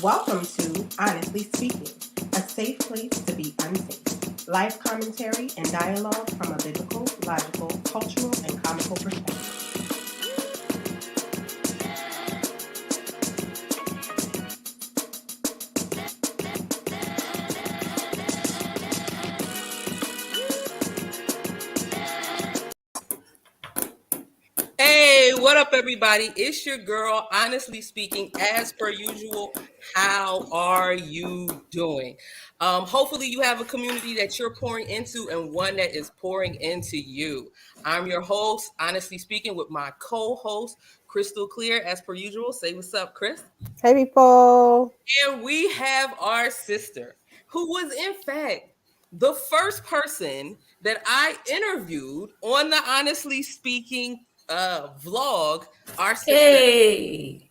Welcome to Honestly Speaking, a safe place to be unsafe. Life commentary and dialogue from a biblical, logical, cultural, and comical perspective. Hey, what up, everybody? It's your girl, Honestly Speaking, as per usual. How are you doing? Hopefully, you have a community that you're pouring into and one that is pouring into you. I'm your host, Honestly Speaking, with my co-host, Crystal Clear, as per usual. Say what's up, Chris. Hey, people. And we have our sister, who was, in fact, the first person that I interviewed on the Honestly Speaking vlog. Our sister. Hey.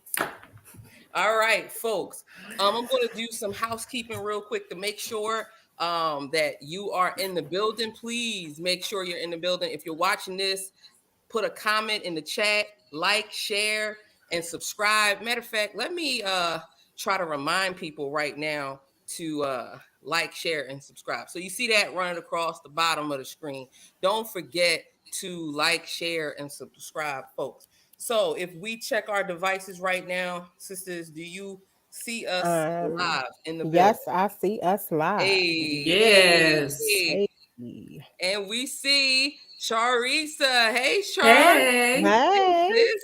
All right, folks. I'm going to do some housekeeping real quick to make sure that you are in the building. Please make sure you're in the building. If you're watching this, put a comment in the chat, like, share, and subscribe. Matter of fact, let me try to remind people right now to like, share, and subscribe. So you see that running across the bottom of the screen. Don't forget to like, share, and subscribe, folks. So if we check our devices right now, sisters, do you see us live in the building? Yes, I see us live. Hey, Yes. hey. Hey. And we see Charissa. Hey, Char. Hey. Hey. Sis.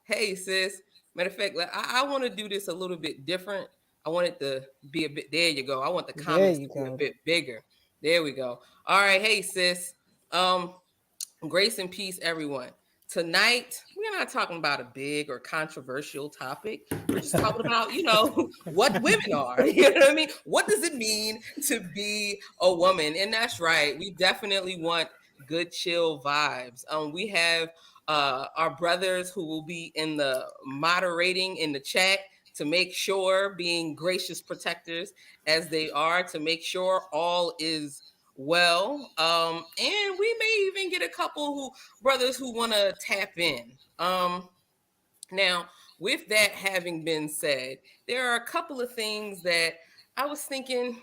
Hey, sis. Matter of fact, I want to do this a little bit different. I want it to be a bit. There you go. I want the comments to be a bit bigger. There we go. All right. Hey, sis. Grace and peace, everyone. Tonight, we're not talking about a big or controversial topic. We're just talking about, what women are. You know what I mean? What does it mean to be a woman? And that's right. We definitely want good, chill vibes. We have our brothers who will be in the moderating in the chat to make sure, being gracious protectors as they are, to make sure all is well. And we may even get a couple brothers who want to tap in. Now, with that having been said, there are a couple of things that I was thinking,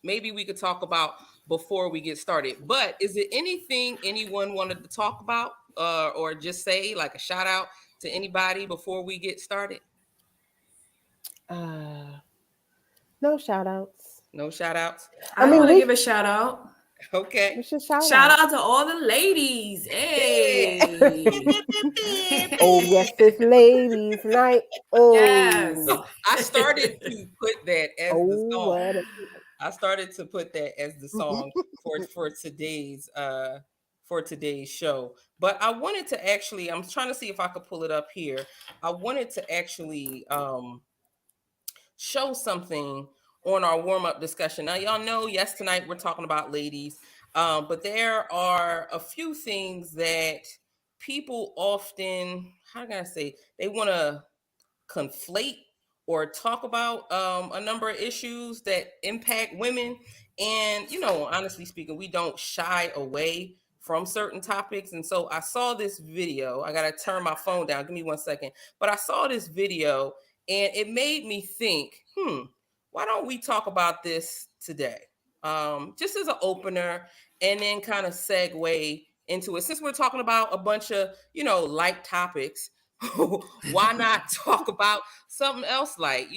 maybe we could talk about before we get started. But is it anything anyone wanted to talk about or just say, like, a shout out to anybody before we get started? No shout outs. No shout outs? I want to give a shout out. Okay. We should shout out to all the ladies. Hey. Oh, yes, it's ladies' night. Oh, Yes. I started to put that as the song. what I started to put that as the song for today's show. But I wanted to actually, I'm trying to see if I could pull it up here. I wanted to actually show something on our warm-up discussion. Now, y'all know, yes, tonight we're talking about ladies, but there are a few things that people often, how can I say, they want to conflate or talk about a number of issues that impact women. And, honestly speaking, we don't shy away from certain topics. And so I saw this video. I got to turn my phone down. Give me 1 second. But I saw this video and it made me think, why don't we talk about this today? Just as an opener, and then kind of segue into it. Since we're talking about a bunch of, light topics, why not talk about something else like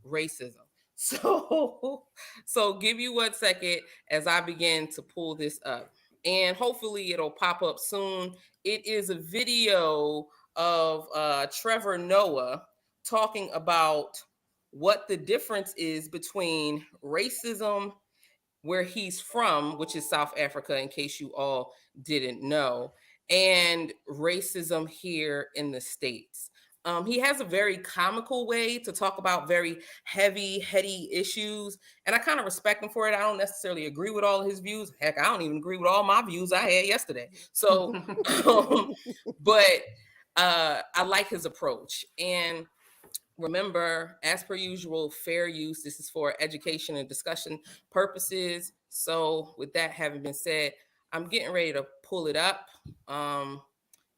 racism? So give you 1 second as I begin to pull this up, and hopefully it'll pop up soon. It is a video of Trevor Noah talking about what the difference is between racism where he's from, which is South Africa, in case you all didn't know, and racism here in the States. He has a very comical way to talk about very heavy, heady issues, and I kind of respect him for it. I don't necessarily agree with all of his views. Heck, I don't even agree with all my views I had yesterday. So, but I like his approach. And remember, as per usual, fair use. This is for education and discussion purposes. So with that having been said, I'm getting ready to pull it up.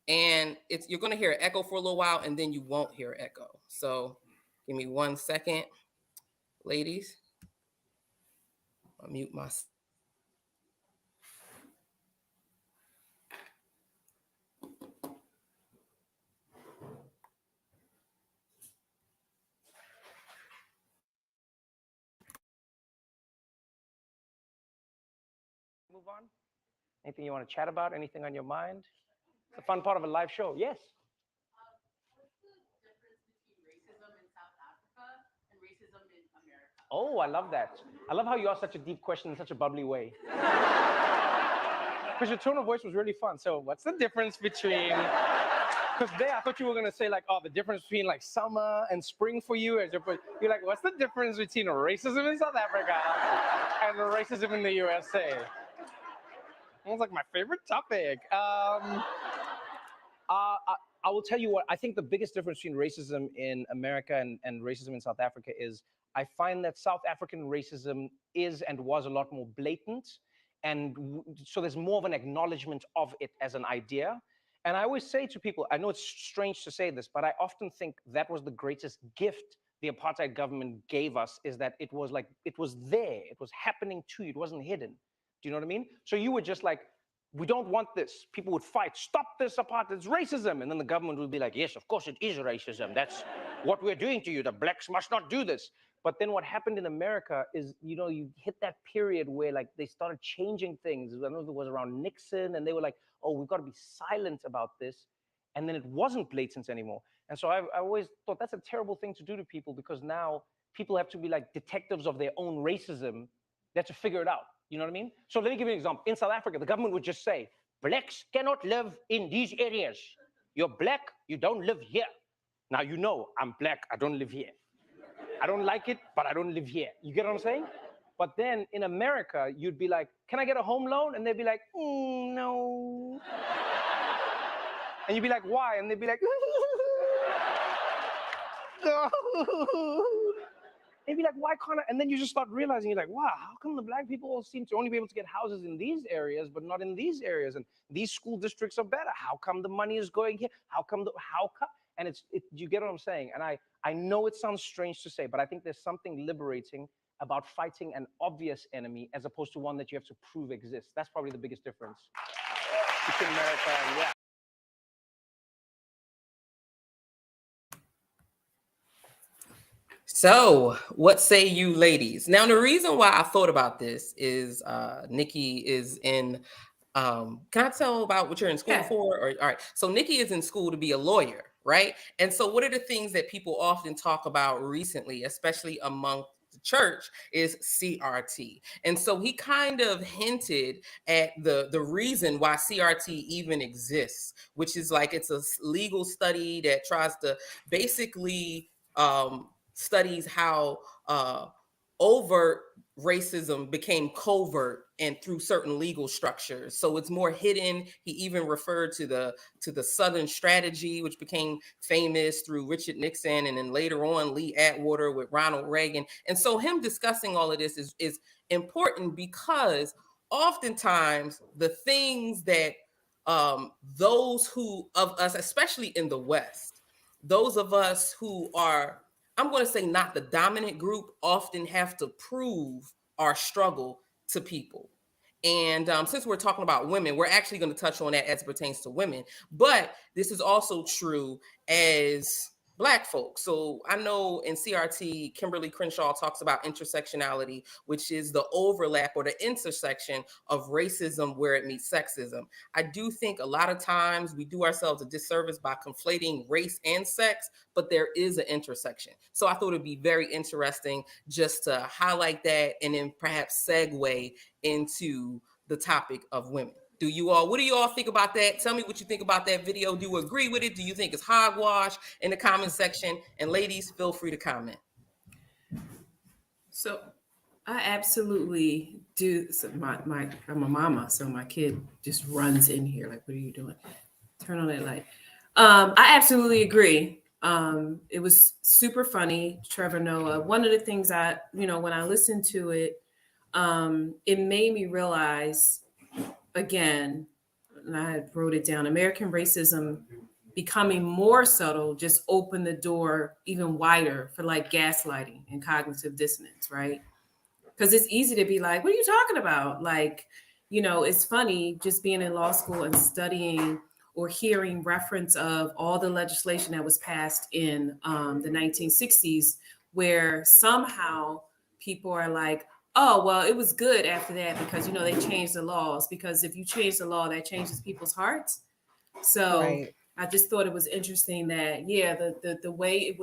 And you're going to hear an echo for a little while, and then you won't hear echo. So Give me 1 second, ladies. I'll mute myself. Move on. Anything you want to chat about? Anything on your mind? It's a fun part of a live show. Yes. Oh, I love that. I love how you asked such a deep question in such a bubbly way. Because your tone of voice was really fun. So what's the difference between... Because there, I thought you were going to say, like, oh, the difference between, like, summer and spring for you. You're like, what's the difference between racism in South Africa and racism in the USA? It was like my favorite topic. I will tell you what, I think the biggest difference between racism in America and racism in South Africa is I find that South African racism is and was a lot more blatant. And so there's more of an acknowledgement of it as an idea. And I always say to people, I know it's strange to say this, but I often think that was the greatest gift the apartheid government gave us, is that it was there, it was happening to you, it wasn't hidden. Do you know what I mean? So you were just like, we don't want this. People would fight, stop this apartheid, it's racism. And then the government would be like, yes, of course it is racism. That's what we're doing to you. The blacks must not do this. But then what happened in America is, you hit that period where like they started changing things. I don't know if it was around Nixon, and they were like, oh, we've got to be silent about this. And then it wasn't blatant anymore. And so I always thought that's a terrible thing to do to people, because now people have to be like detectives of their own racism. They have to figure it out. You know what I mean? So let me give you an example. In South Africa, the government would just say, blacks cannot live in these areas. You're black, you don't live here. Now, I'm black, I don't live here. I don't like it, but I don't live here. You get what I'm saying? But then in America, you'd be like, can I get a home loan? And they'd be like, no. And you'd be like, why? And they'd be like, no. They'd be like, why can't I? And then you just start realizing, you're like, wow, how come the black people all seem to only be able to get houses in these areas, but not in these areas? And these school districts are better. How come the money is going here? How come? And you get what I'm saying? And I know it sounds strange to say, but I think there's something liberating about fighting an obvious enemy as opposed to one that you have to prove exists. That's probably the biggest difference between America and yeah. So, what say you ladies? Now, the reason why I thought about this is Nikki is in, can I tell about what you're in school for? Or, all right. So Nikki is in school to be a lawyer, right? And so what are the things that people often talk about recently, especially among the church, is CRT. And so he kind of hinted at the reason why CRT even exists, which is like it's a legal study that tries to basically studies how overt racism became covert and through certain legal structures. So it's more hidden. He even referred to the Southern strategy, which became famous through Richard Nixon, and then later on Lee Atwater with Ronald Reagan. And so him discussing all of this is important, because oftentimes the things that those who of us, especially in the West, those of us who are, I'm going to say, not the dominant group, often have to prove our struggle to people. And since we're talking about women, we're actually going to touch on that as it pertains to women. But this is also true as Black folks. So I know in CRT, Kimberly Crenshaw talks about intersectionality, which is the overlap or the intersection of racism where it meets sexism. I do think a lot of times we do ourselves a disservice by conflating race and sex, but there is an intersection. So I thought it'd be very interesting just to highlight that and then perhaps segue into the topic of women. What do you all think about that? Tell me what you think about that video. Do you agree with it? Do you think it's hogwash? In the comment section. And ladies, feel free to comment. So I absolutely do. So I'm a mama, so my kid just runs in here like, what are you doing? Turn on that light. I absolutely agree. It was super funny, Trevor Noah. One of the things when I listened to it, it made me realize, again, and I wrote it down, American racism becoming more subtle just opened the door even wider for like gaslighting and cognitive dissonance, right? Because it's easy to be like, what are you talking about? Like, it's funny just being in law school and studying or hearing reference of all the legislation that was passed in the 1960s, where somehow people are like, oh, well, it was good after that because, they changed the laws. Because if you change the law, that changes people's hearts. So Right. I just thought it was interesting that, yeah, the way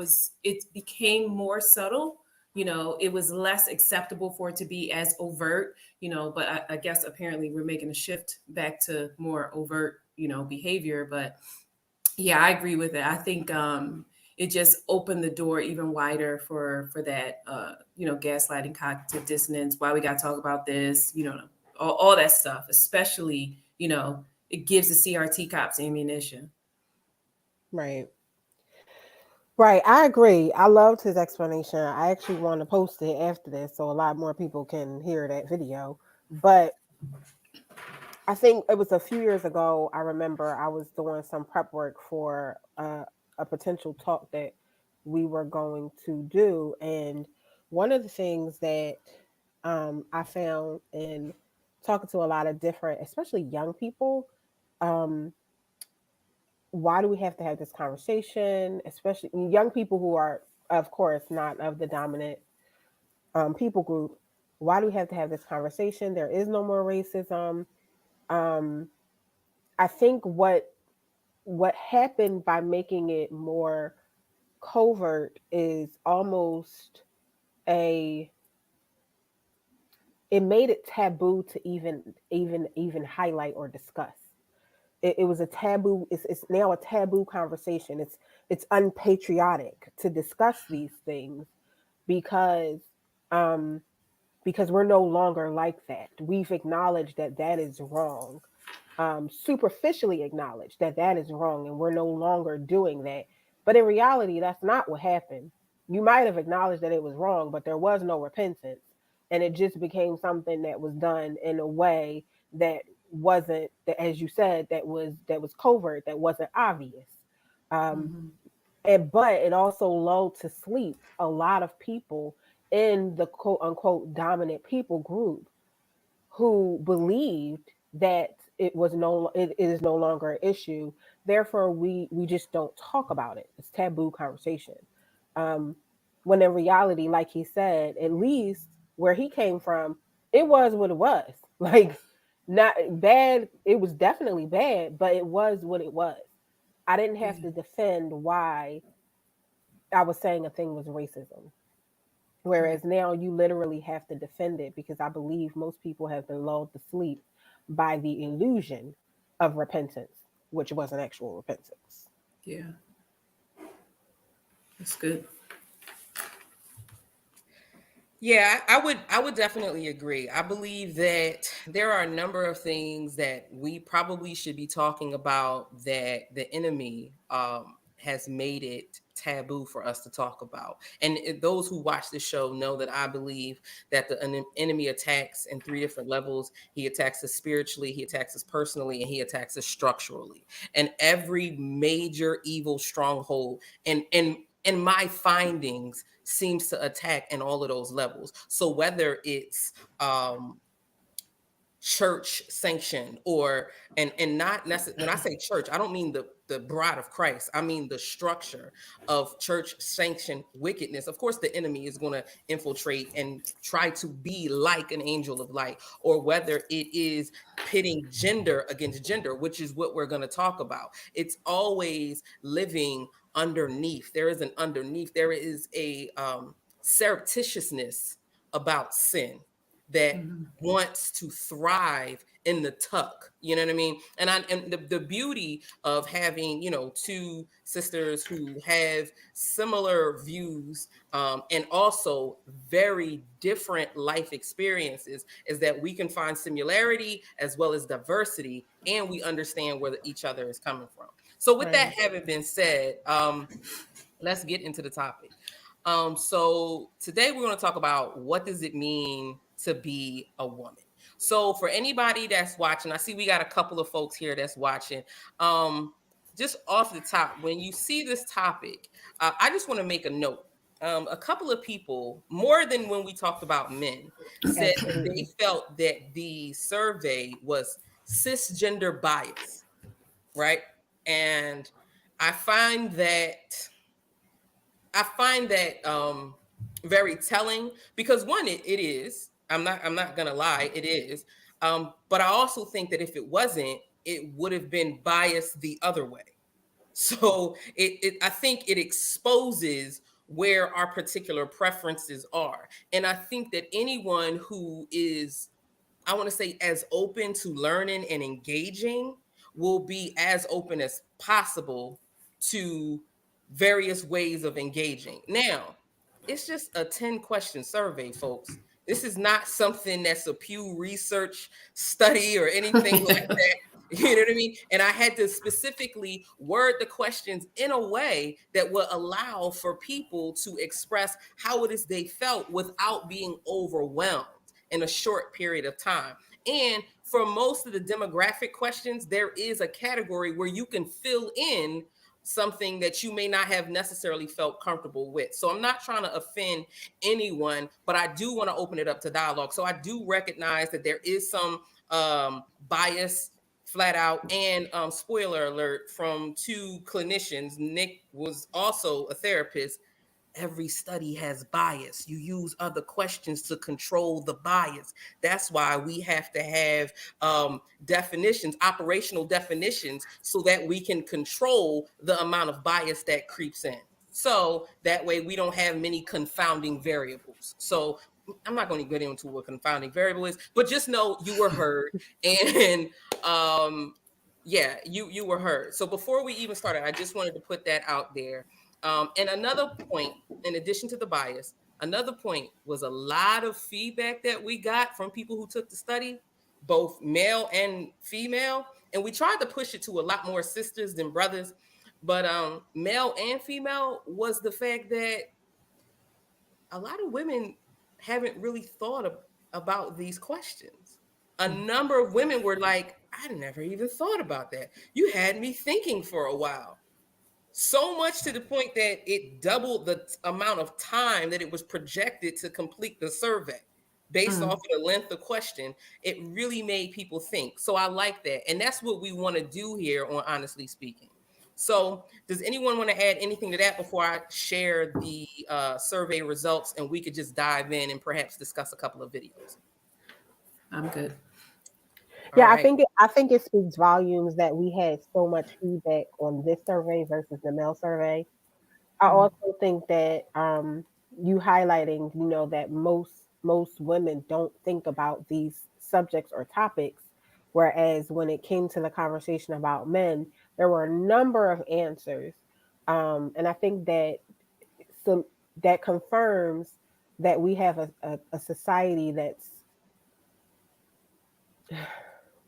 it became more subtle. It was less acceptable for it to be as overt. But I guess apparently we're making a shift back to more overt, behavior. But yeah, I agree with it. I think it just opened the door even wider for that, gaslighting, cognitive dissonance. Why we got to talk about this, all that stuff, especially, it gives the CRT cops ammunition. Right. Right. I agree. I loved his explanation. I actually want to post it after this so a lot more people can hear that video. But I think it was a few years ago. I remember I was doing some prep work for a potential talk that we were going to do. And one of the things that I found in talking to a lot of different, especially young people, um, why do we have to have this conversation, especially young people who are, of course, not of the dominant people group? Why do we have to have this conversation? There is no more racism. Um, I think what happened by making it more covert is almost a it made it taboo to even highlight or discuss. It was a taboo. It's now a taboo conversation. It's unpatriotic to discuss these things because um because we're no longer like that. We've acknowledged that that is wrong, superficially acknowledge that that is wrong and we're no longer doing that. But in reality, that's not what happened. You might have acknowledged that it was wrong, but there was no repentance. And it just became something that was done in a way that wasn't, as you said, that was covert, that wasn't obvious. Um, Mm-hmm. but it also lulled to sleep a lot of people in the quote unquote dominant people group who believed that it is no longer an issue. Therefore, we just don't talk about it. It's taboo conversation. Um, when in reality, like he said, at least where he came from, it was what it was. Like not bad. It was definitely bad, but it was what it was. I didn't have Yeah. to defend why I was saying a thing was racism. Right. Whereas now you literally have to defend it because I believe most people have been lulled to sleep by the illusion of repentance, which wasn't actual repentance. Yeah. That's good. Yeah, I would definitely agree. I believe that there are a number of things that we probably should be talking about that the enemy has made it taboo for us to talk about. And those who watch the show know that I believe that the enemy attacks in three different levels. He attacks us spiritually, he attacks us personally, and he attacks us structurally. And every major evil stronghold and my findings seems to attack in all of those levels. So whether it's church sanctioned or and not necessarily, when I say church, I don't mean the bride of Christ. I mean the structure of church sanctioned wickedness. Of course, the enemy is going to infiltrate and try to be like an angel of light, or whether it is pitting gender against gender, which is what we're going to talk about. It's always living underneath. There is an underneath. There is a surreptitiousness about sin that Mm-hmm. wants to thrive in the tuck. You know what I mean? And the beauty of having, two sisters who have similar views and also very different life experiences is that we can find similarity as well as diversity, and we understand where each other is coming from. So with that Right. having been said, let's get into the topic. So today we're going to talk about what does it mean to be a woman. So for anybody that's watching, I see we got a couple of folks here that's watching. Um, just off the top, when you see this topic, I just want to make a note. A couple of people, more than when we talked about men, said that they Absolutely. felt that the survey was cisgender bias, right? And I find that very telling, because one, it is. I'm not gonna lie, it is. But I also think that if it wasn't, it would have been biased the other way. So I think it exposes where our particular preferences are. And I think that anyone who is, I want to say, as open to learning and engaging will be as open as possible to various ways of engaging. Now, it's just a 10 question survey, folks. This is not something that's a Pew Research study or anything like that. You know what I mean? And I had to specifically word the questions in a way that would allow for people to express how it is they felt without being overwhelmed in a short period of time. And for most of the demographic questions, there is a category where you can fill in something that you may not have necessarily felt comfortable with. So I'm not trying to offend anyone, but I do want to open it up to dialogue. So I do recognize that there is some bias, flat out. And spoiler alert, from two clinicians. Nick was also a therapist. Every study has bias. You use other questions to control the bias. That's why we have to have definitions, operational definitions, so that we can control the amount of bias that creeps in. So that way we don't have many confounding variables. So I'm not going to get into what confounding variable is, but just know you were heard. And yeah, you were heard. So before we even started, I just wanted to put that out there. And another point, in addition to the bias, another point was a lot of feedback that we got from people who took the study, both male and female. And we tried to push it to a lot more sisters than brothers. But male and female was the fact that a lot of women haven't really thought about these questions. A number of women were like, I never even thought about that. You had me thinking for a while. So much to the point that it doubled the amount of time that it was projected to complete the survey based off of the length of question. It really made people think. So I like that. And that's what we want to do here on Honestly Speaking. So does anyone want to add anything to that before I share the survey results, and we could just dive in and perhaps discuss a couple of videos? I'm good. All Yeah, right. I think it speaks volumes that we had so much feedback on this survey versus the male survey. I also think that you highlighting, you know, that most women don't think about these subjects or topics, whereas when it came to the conversation about men, there were a number of answers, and I think that some that confirms that we have a society that's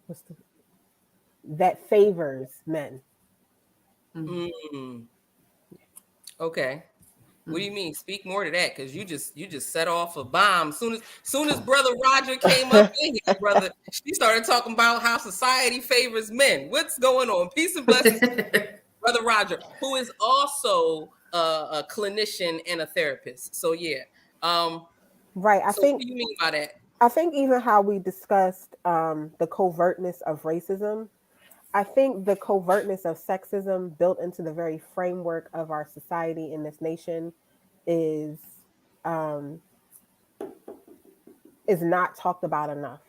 what's the, that favors men. Mm, okay. What do you mean? Speak more to that, because you just set off a bomb. Soon as Brother Roger came up in here, brother, she started talking about how society favors men. What's going on? Peace and blessings, Brother Roger, who is also a clinician and a therapist. So yeah. Right. So what do you mean by that? I think even how we discussed the covertness of racism, I think the covertness of sexism built into the very framework of our society in this nation is um, is not talked about enough.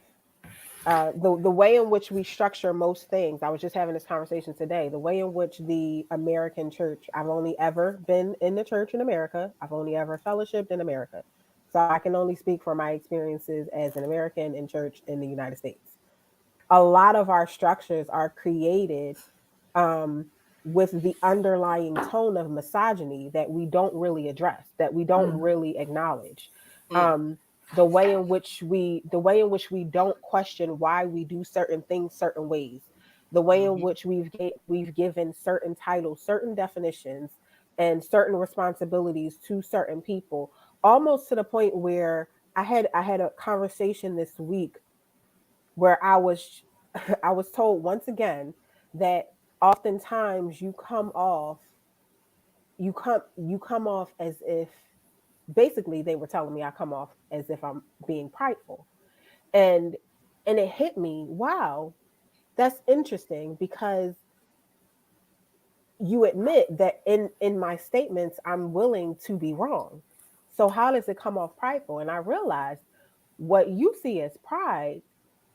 The way in which we structure most things, I was just having this conversation today. The way in which the American church, I've only ever been in the church in America. I've only ever fellowshipped in America, so I can only speak for my experiences as an American in church in the United States. A lot of our structures are created um, with the underlying tone of misogyny that we don't really address, that we don't really acknowledge. Mm, Um, the way in which we don't question why we do certain things certain ways, the way in mm-hmm, which we've given certain titles, certain definitions, and certain responsibilities to certain people, almost to the point where I had a conversation this week where I was I was told once again that oftentimes you come off as if, basically they were telling me I come off as if I'm being prideful. And it hit me, wow, that's interesting, because you admit that in my statements I'm willing to be wrong. So how does it come off prideful? And I realized what you see as pride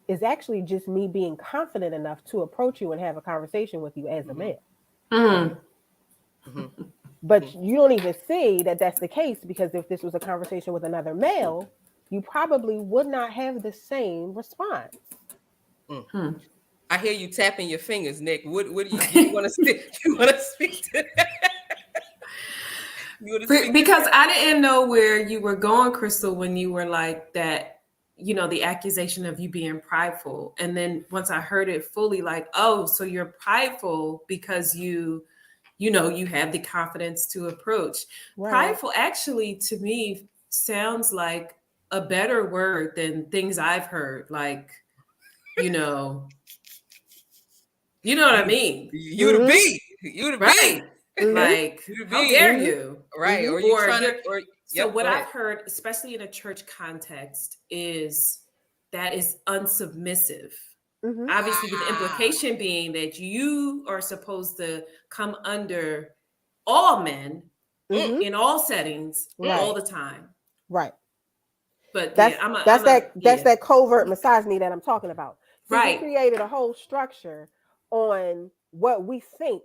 is actually just me being confident enough to approach you and have a conversation with you as a male. But you don't even see that that's the case, because if this was a conversation with another male, you probably would not have the same response. I hear you tapping your fingers, Nick. What do you want to speak? You want to speak to that? Because I didn't know where you were going, Crystal, when you were like that, the accusation of you being prideful. And then once I heard it fully, like, oh, so you're prideful because you have the confidence to approach. Right. Prideful actually, to me, sounds like a better word than things I've heard. Like, you know what I mean? You the B. You the right. B. Like, how dare you? Right. Or you trying to, so what I've heard, especially in a church context, is that is unsubmissive. Obviously, with the implication being that you are supposed to come under all men in all settings all the time. Right. But that's that covert misogyny that I'm talking about. See, right. We created a whole structure on what we think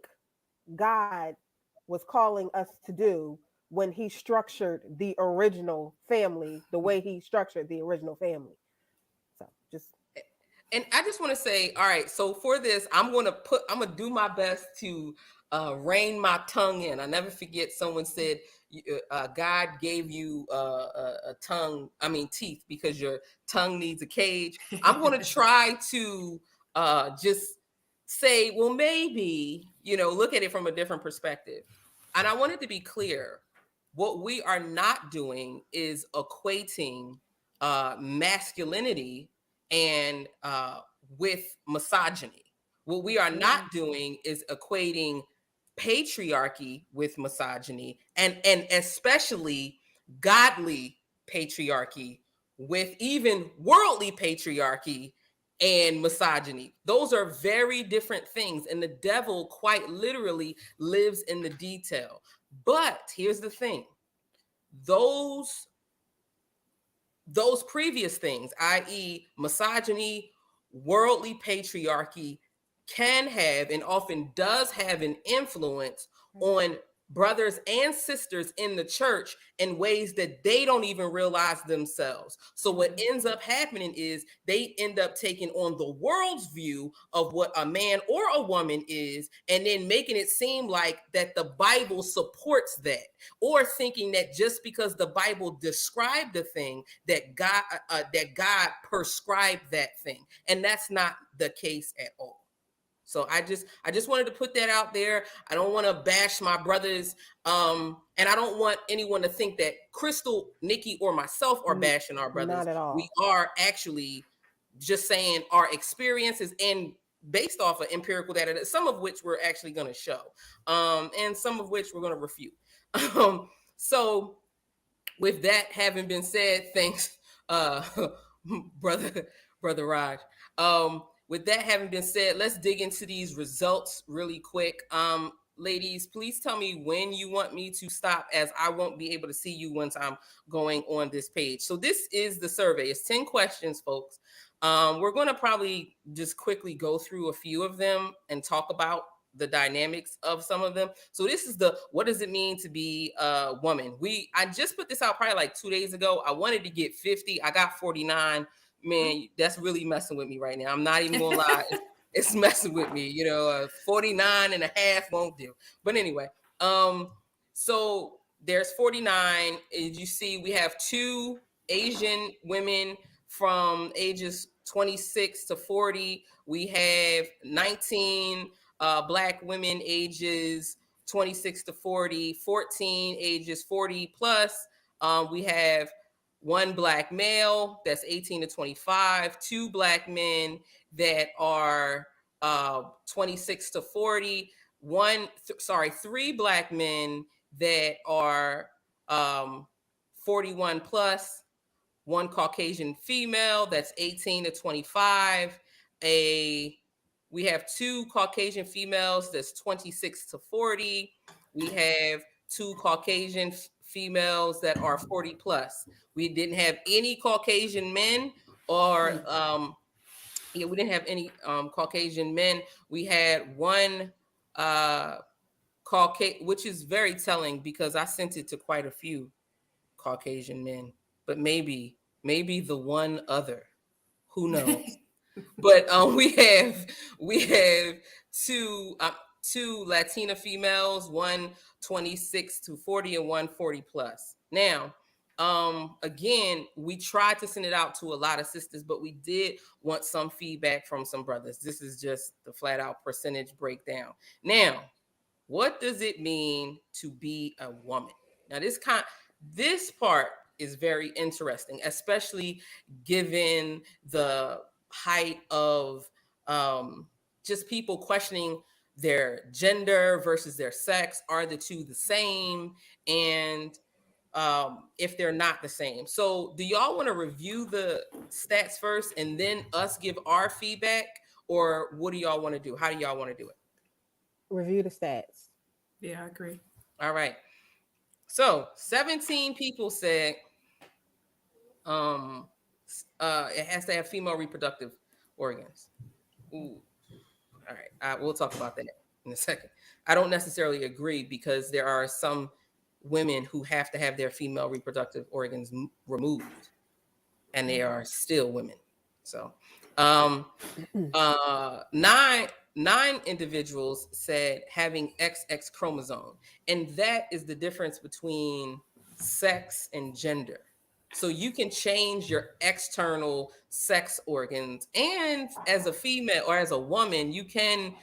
God was calling us to do when he structured the original family, the way he structured the original family. So and I just want to say, all right, so for this, I'm going to do my best to rein my tongue in. I never forget someone said, God gave you a tongue, teeth, because your tongue needs a cage. I'm going to try to just say, well, maybe, look at it from a different perspective. And I wanted to be clear. What we are not doing is equating masculinity and with misogyny. What we are not doing is equating patriarchy with misogyny, and especially godly patriarchy with even worldly patriarchy and misogyny. Those are very different things, and the devil quite literally lives in the detail. But here's the thing. Those previous things, i.e., misogyny, worldly patriarchy, can have and often does have an influence on brothers and sisters in the church in ways that they don't even realize themselves. So what ends up happening is they end up taking on the world's view of what a man or a woman is, and then making it seem like that the Bible supports that, or thinking that just because the Bible described the thing, that God prescribed that thing. And that's not the case at all. So I just wanted to put that out there. I don't want to bash my brothers. And I don't want anyone to think that Crystal, Nikki, or myself are bashing our brothers. Not at all. We are actually just saying our experiences, and based off of empirical data, some of which we're actually going to show, and some of which we're going to refute. So with that having been said, thanks, brother Raj. With that having been said, let's dig into these results really quick. Ladies, please tell me when you want me to stop, as I won't be able to see you once I'm going on this page. So this is the survey. It's 10 questions, folks. We're going to probably just quickly go through a few of them and talk about the dynamics of some of them. So this is what does it mean to be a woman? I just put this out probably like 2 days ago. I wanted to get 50. I got 49. Man, that's really messing with me right now. I'm not even gonna lie. It's messing with me. 49 and a half won't do. But anyway, so there's 49. As you see, we have 2 Asian women from ages 26 to 40. We have 19 Black women ages 26 to 40, 14 ages 40 plus. We have 1 Black male that's 18 to 25, 2 Black men that are 26 to 40, 3 Black men that are 41 plus, 1 Caucasian female that's 18 to 25. We have 2 Caucasian females that's 26 to 40. We have 2 Caucasian females that are 40 plus. We didn't have any Caucasian men or we didn't have any Caucasian men. We had 1 Caucasian, which is very telling because I sent it to quite a few Caucasian men, but maybe the one other, who knows? But we have 2 Latina females, 1 26 to 40 and 1 40 plus. Now, again, we tried to send it out to a lot of sisters, but we did want some feedback from some brothers. This is just the flat out percentage breakdown. Now, what does it mean to be a woman? Now, this part is very interesting, especially given the height of just people questioning their gender versus their sex. Are the two the same? And if they're not the same. So do y'all want to review the stats first and then us give our feedback? Or what do y'all want to do? How do y'all want to do it? Review the stats. Yeah, I agree. All right. So 17 people said it has to have female reproductive organs. Ooh. All right. We'll talk about that in a second. I don't necessarily agree because there are some women who have to have their female reproductive organs removed and they are still women. So 9 individuals said having XX chromosome, and that is the difference between sex and gender. So you can change your external sex organs, and as a female or as a woman, you can,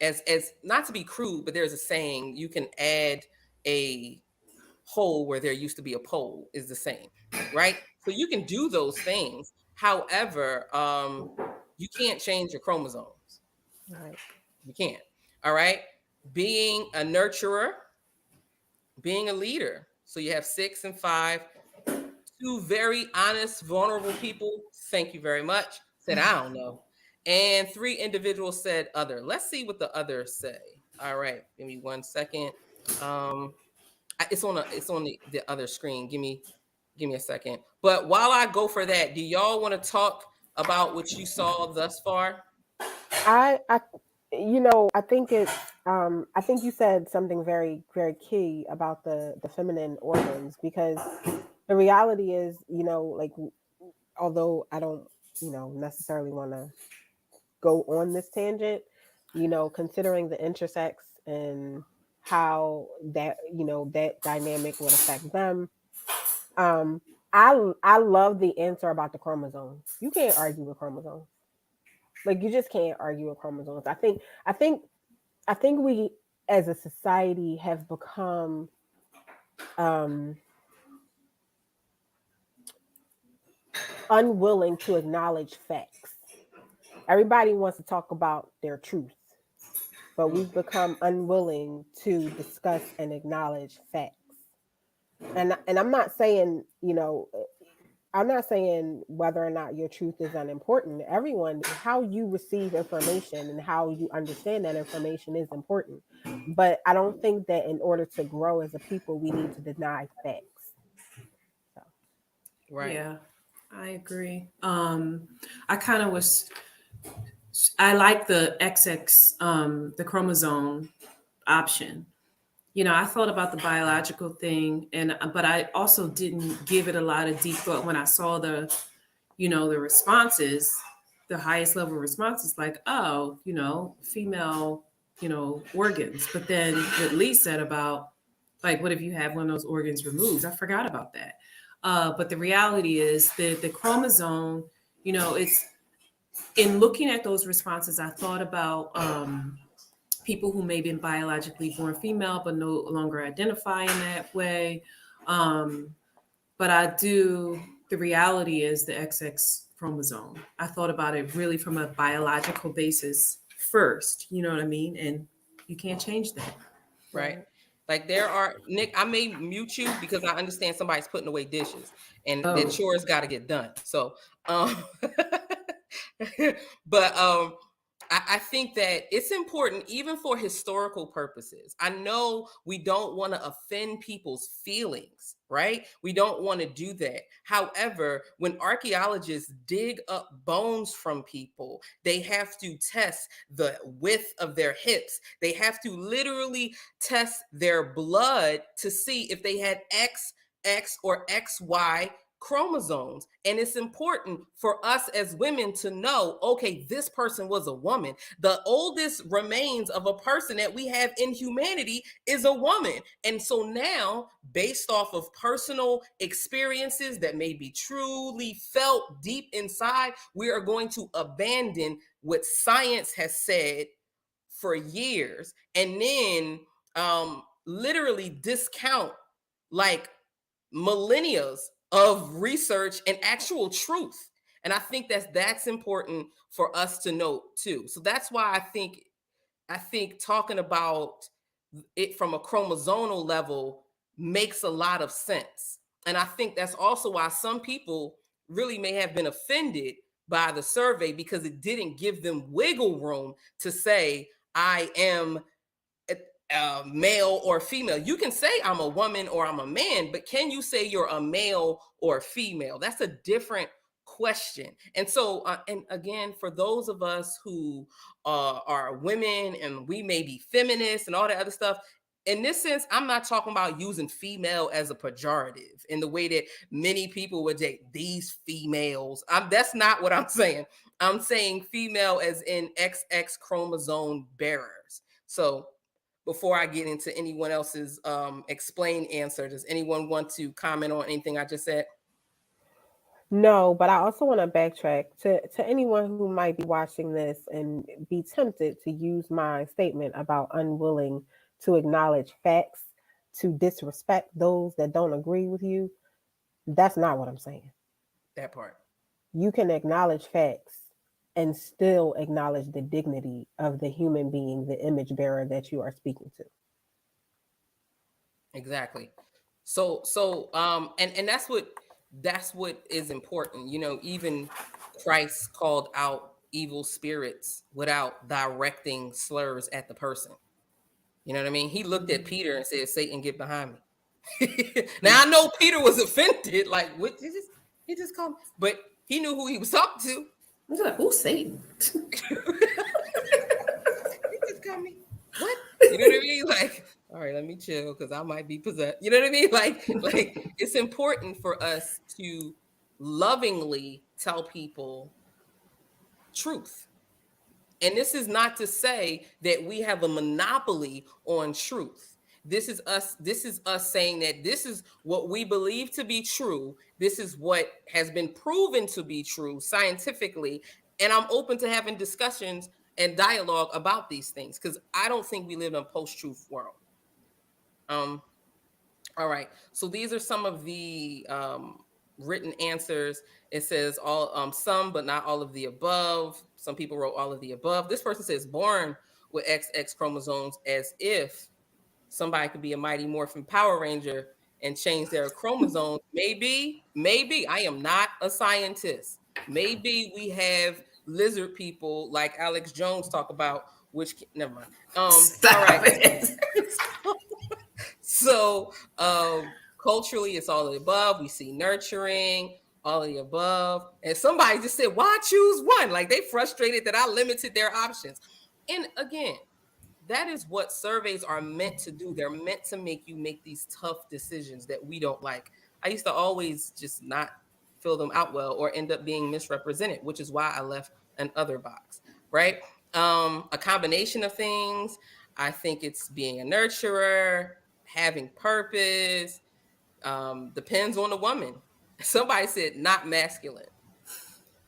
as not to be crude, but there's a saying, you can add a hole where there used to be a pole, is the same, right? So you can do those things. However, you can't change your chromosomes. Right. You can't. All right. Being a nurturer, being a leader. So you have 6 and 5. 2 very honest, vulnerable people. Thank you very much. Said, I don't know. And 3 individuals said other. Let's see what the others say. All right. Give me 1 second. It's on the other screen. Give me a second. But while I go for that, do y'all want to talk about what you saw thus far? I think it's I think you said something very, very key about the feminine organs, because the reality is, like, although I don't, necessarily want to go on this tangent, considering the intersex and how that, that dynamic would affect them. I love the answer about the chromosomes. You can't argue with chromosomes. Like, you just can't argue with chromosomes. I think we as a society have become unwilling to acknowledge facts. Everybody wants to talk about their truth, but we've become unwilling to discuss and acknowledge facts. And I'm not saying, I'm not saying whether or not your truth is unimportant. Everyone, how you receive information and how you understand that information is important. But I don't think that in order to grow as a people, we need to deny facts. So. Right. Yeah, I agree. I like the XX, the chromosome option. I thought about the biological thing, but I also didn't give it a lot of deep thought when I saw the responses, the highest level responses, like, oh, female, organs. But then what Leigh said about, like, what if you have one of those organs removed? I forgot about that. But the reality is that the chromosome, it's, in looking at those responses, I thought about people who may be biologically born female but no longer identify in that way. But the reality is the XX chromosome. I thought about it really from a biological basis first. You know what I mean? And you can't change that. Right. Like there are, Nick, I may mute you because I understand somebody's putting away dishes and their chores got to get done. So, um, but I think that it's important even for historical purposes. I know we don't want to offend people's feelings, right? We don't want to do that. However, when archaeologists dig up bones from people, they have to test the width of their hips. They have to literally test their blood to see if they had XX or XY chromosomes. And it's important for us as women to know, okay, this person was a woman. The oldest remains of a person that we have in humanity is a woman. And so now, based off of personal experiences that may be truly felt deep inside, we are going to abandon what science has said for years and then literally discount like millennia of research and actual truth. And I think that's important for us to note too. So that's why I think talking about it from a chromosomal level makes a lot of sense. And I think that's also why some people really may have been offended by the survey because it didn't give them wiggle room to say, I am male or female. You can say I'm a woman or I'm a man, but can you say you're a male or female? That's a different question. And so, and again, for those of us who are women and we may be feminists and all that other stuff, in this sense, I'm not talking about using female as a pejorative in the way that many people would say these females. That's not what I'm saying. I'm saying female as in XX chromosome bearers. So before I get into anyone else's explained answer, does anyone want to comment on anything I just said? No, but I also want to backtrack to anyone who might be watching this and be tempted to use my statement about unwilling to acknowledge facts to disrespect those that don't agree with you. That's not what I'm saying. That part. You can acknowledge facts and still acknowledge the dignity of the human being, the image bearer that you are speaking to. Exactly. And that's what is important. You know, even Christ called out evil spirits without directing slurs at the person. You know what I mean? He looked at Peter and said, Satan, get behind me. Now I know Peter was offended, like, what he just called me. But he knew who he was talking to. I was like, who's Satan? He just called me. What? You know what I mean? Like, all right, let me chill because I might be possessed. You know what I mean? Like it's important for us to lovingly tell people truth. And this is not to say that we have a monopoly on truth. This is us saying that this is what we believe to be true. This is what has been proven to be true scientifically. And I'm open to having discussions and dialogue about these things because I don't think we live in a post-truth world. Um, all right. So these are some of the written answers. It says all some, but not all of the above. Some people wrote all of the above. This person says born with XX chromosomes, as if somebody could be a Mighty Morphin Power Ranger and change their chromosomes. Maybe I am not a scientist. Maybe we have lizard people like Alex Jones talk about, which never mind. Stop all right. it. So culturally, it's all of the above. We see nurturing, all of the above. And somebody just said, why choose one? Like they frustrated that I limited their options. And again, that is what surveys are meant to do. They're meant to make you make these tough decisions that we don't like. I used to always just not fill them out well or end up being misrepresented, which is why I left an other box, right? A combination of things. I think it's being a nurturer, having purpose, depends on the woman. Somebody said not masculine,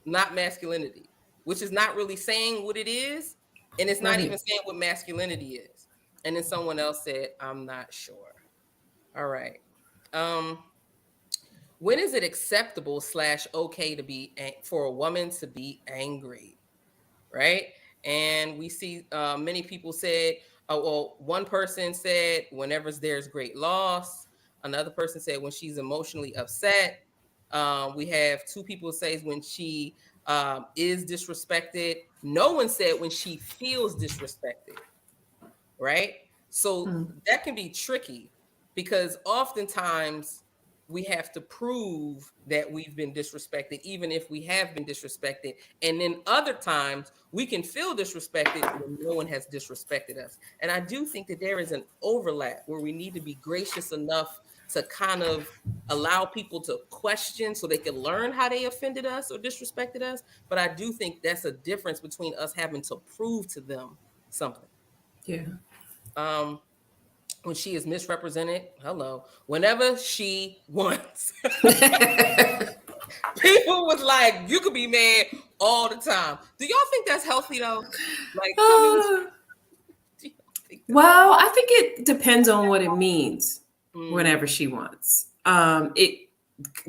not masculinity, which is not really saying what it is. And it's not even saying what masculinity is. And then someone else said, I'm not sure. All right. When is it acceptable / okay to be for a woman to be angry, right? And we see many people said, oh, well, one person said whenever there's great loss. Another person said when she's emotionally upset. We have two people say when she is disrespected. No one said when she feels disrespected, right? So Hmm. that can be tricky because oftentimes we have to prove that we've been disrespected, even if we have been disrespected. And then other times we can feel disrespected when no one has disrespected us. And I do think that there is an overlap where we need to be gracious enough to kind of allow people to question so they can learn how they offended us or disrespected us. But I do think that's a difference between us having to prove to them something. Yeah. Um, when she is misrepresented, hello, whenever she wants. People was like, you could be mad all the time. Do y'all think that's healthy though? Like, tell me what Uh, do y'all think that's well, I think it depends on what it means. mm, Whenever she wants, it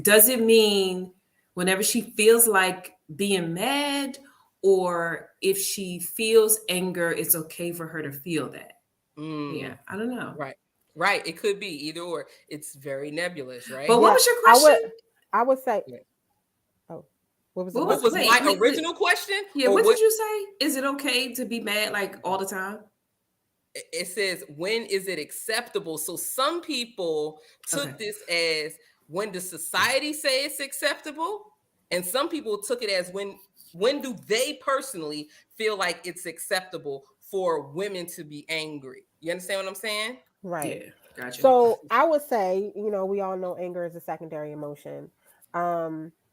does it mean whenever she feels like being mad, or if she feels anger, it's okay for her to feel that. Yeah, mm, I don't know. right. Right. It could be either or. It's very nebulous, But right? what Yeah, was your I question? would. I would say. Yeah. Oh, what was the What What was was question? my wait. original question? Yeah, Or what what did you say? Is it okay to be mad like all the time? it says, when is it acceptable? So some people Okay. took this as when does society say it's acceptable? And some people took it as when do they personally feel like it's acceptable for women to be angry? You understand what I'm saying? Right. Yeah, gotcha. So I would say, we all know anger is a secondary emotion.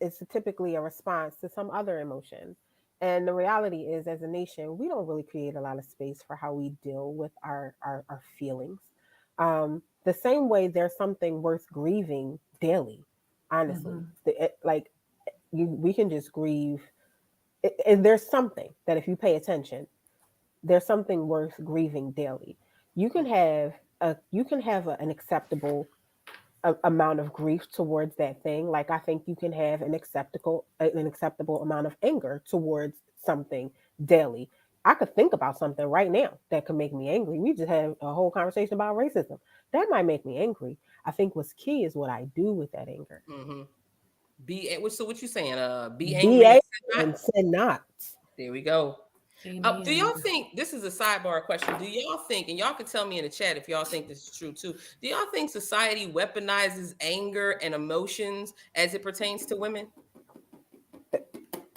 It's typically a response to some other emotion. And the reality is, as a nation, we don't really create a lot of space for how we deal with our feelings. The same way there's something worth grieving daily, honestly. Hmm. Like, we can just grieve. There's something that if you pay attention, there's something worth grieving daily. You can have an acceptable amount of grief towards that thing. Like, I think you can have an acceptable amount of anger towards something daily. I could think about something right now that could make me angry. We just had a whole conversation about racism. That might make me angry. I think what's key is what I do with that anger. Mm-hmm. So what you saying? Be Be angry and angry sin not? and sin not. There we go. Do y'all Amen. think this is a sidebar question? Do y'all think, and y'all can tell me in the chat if y'all think this is true too? Do y'all think society weaponizes anger and emotions as it pertains to women?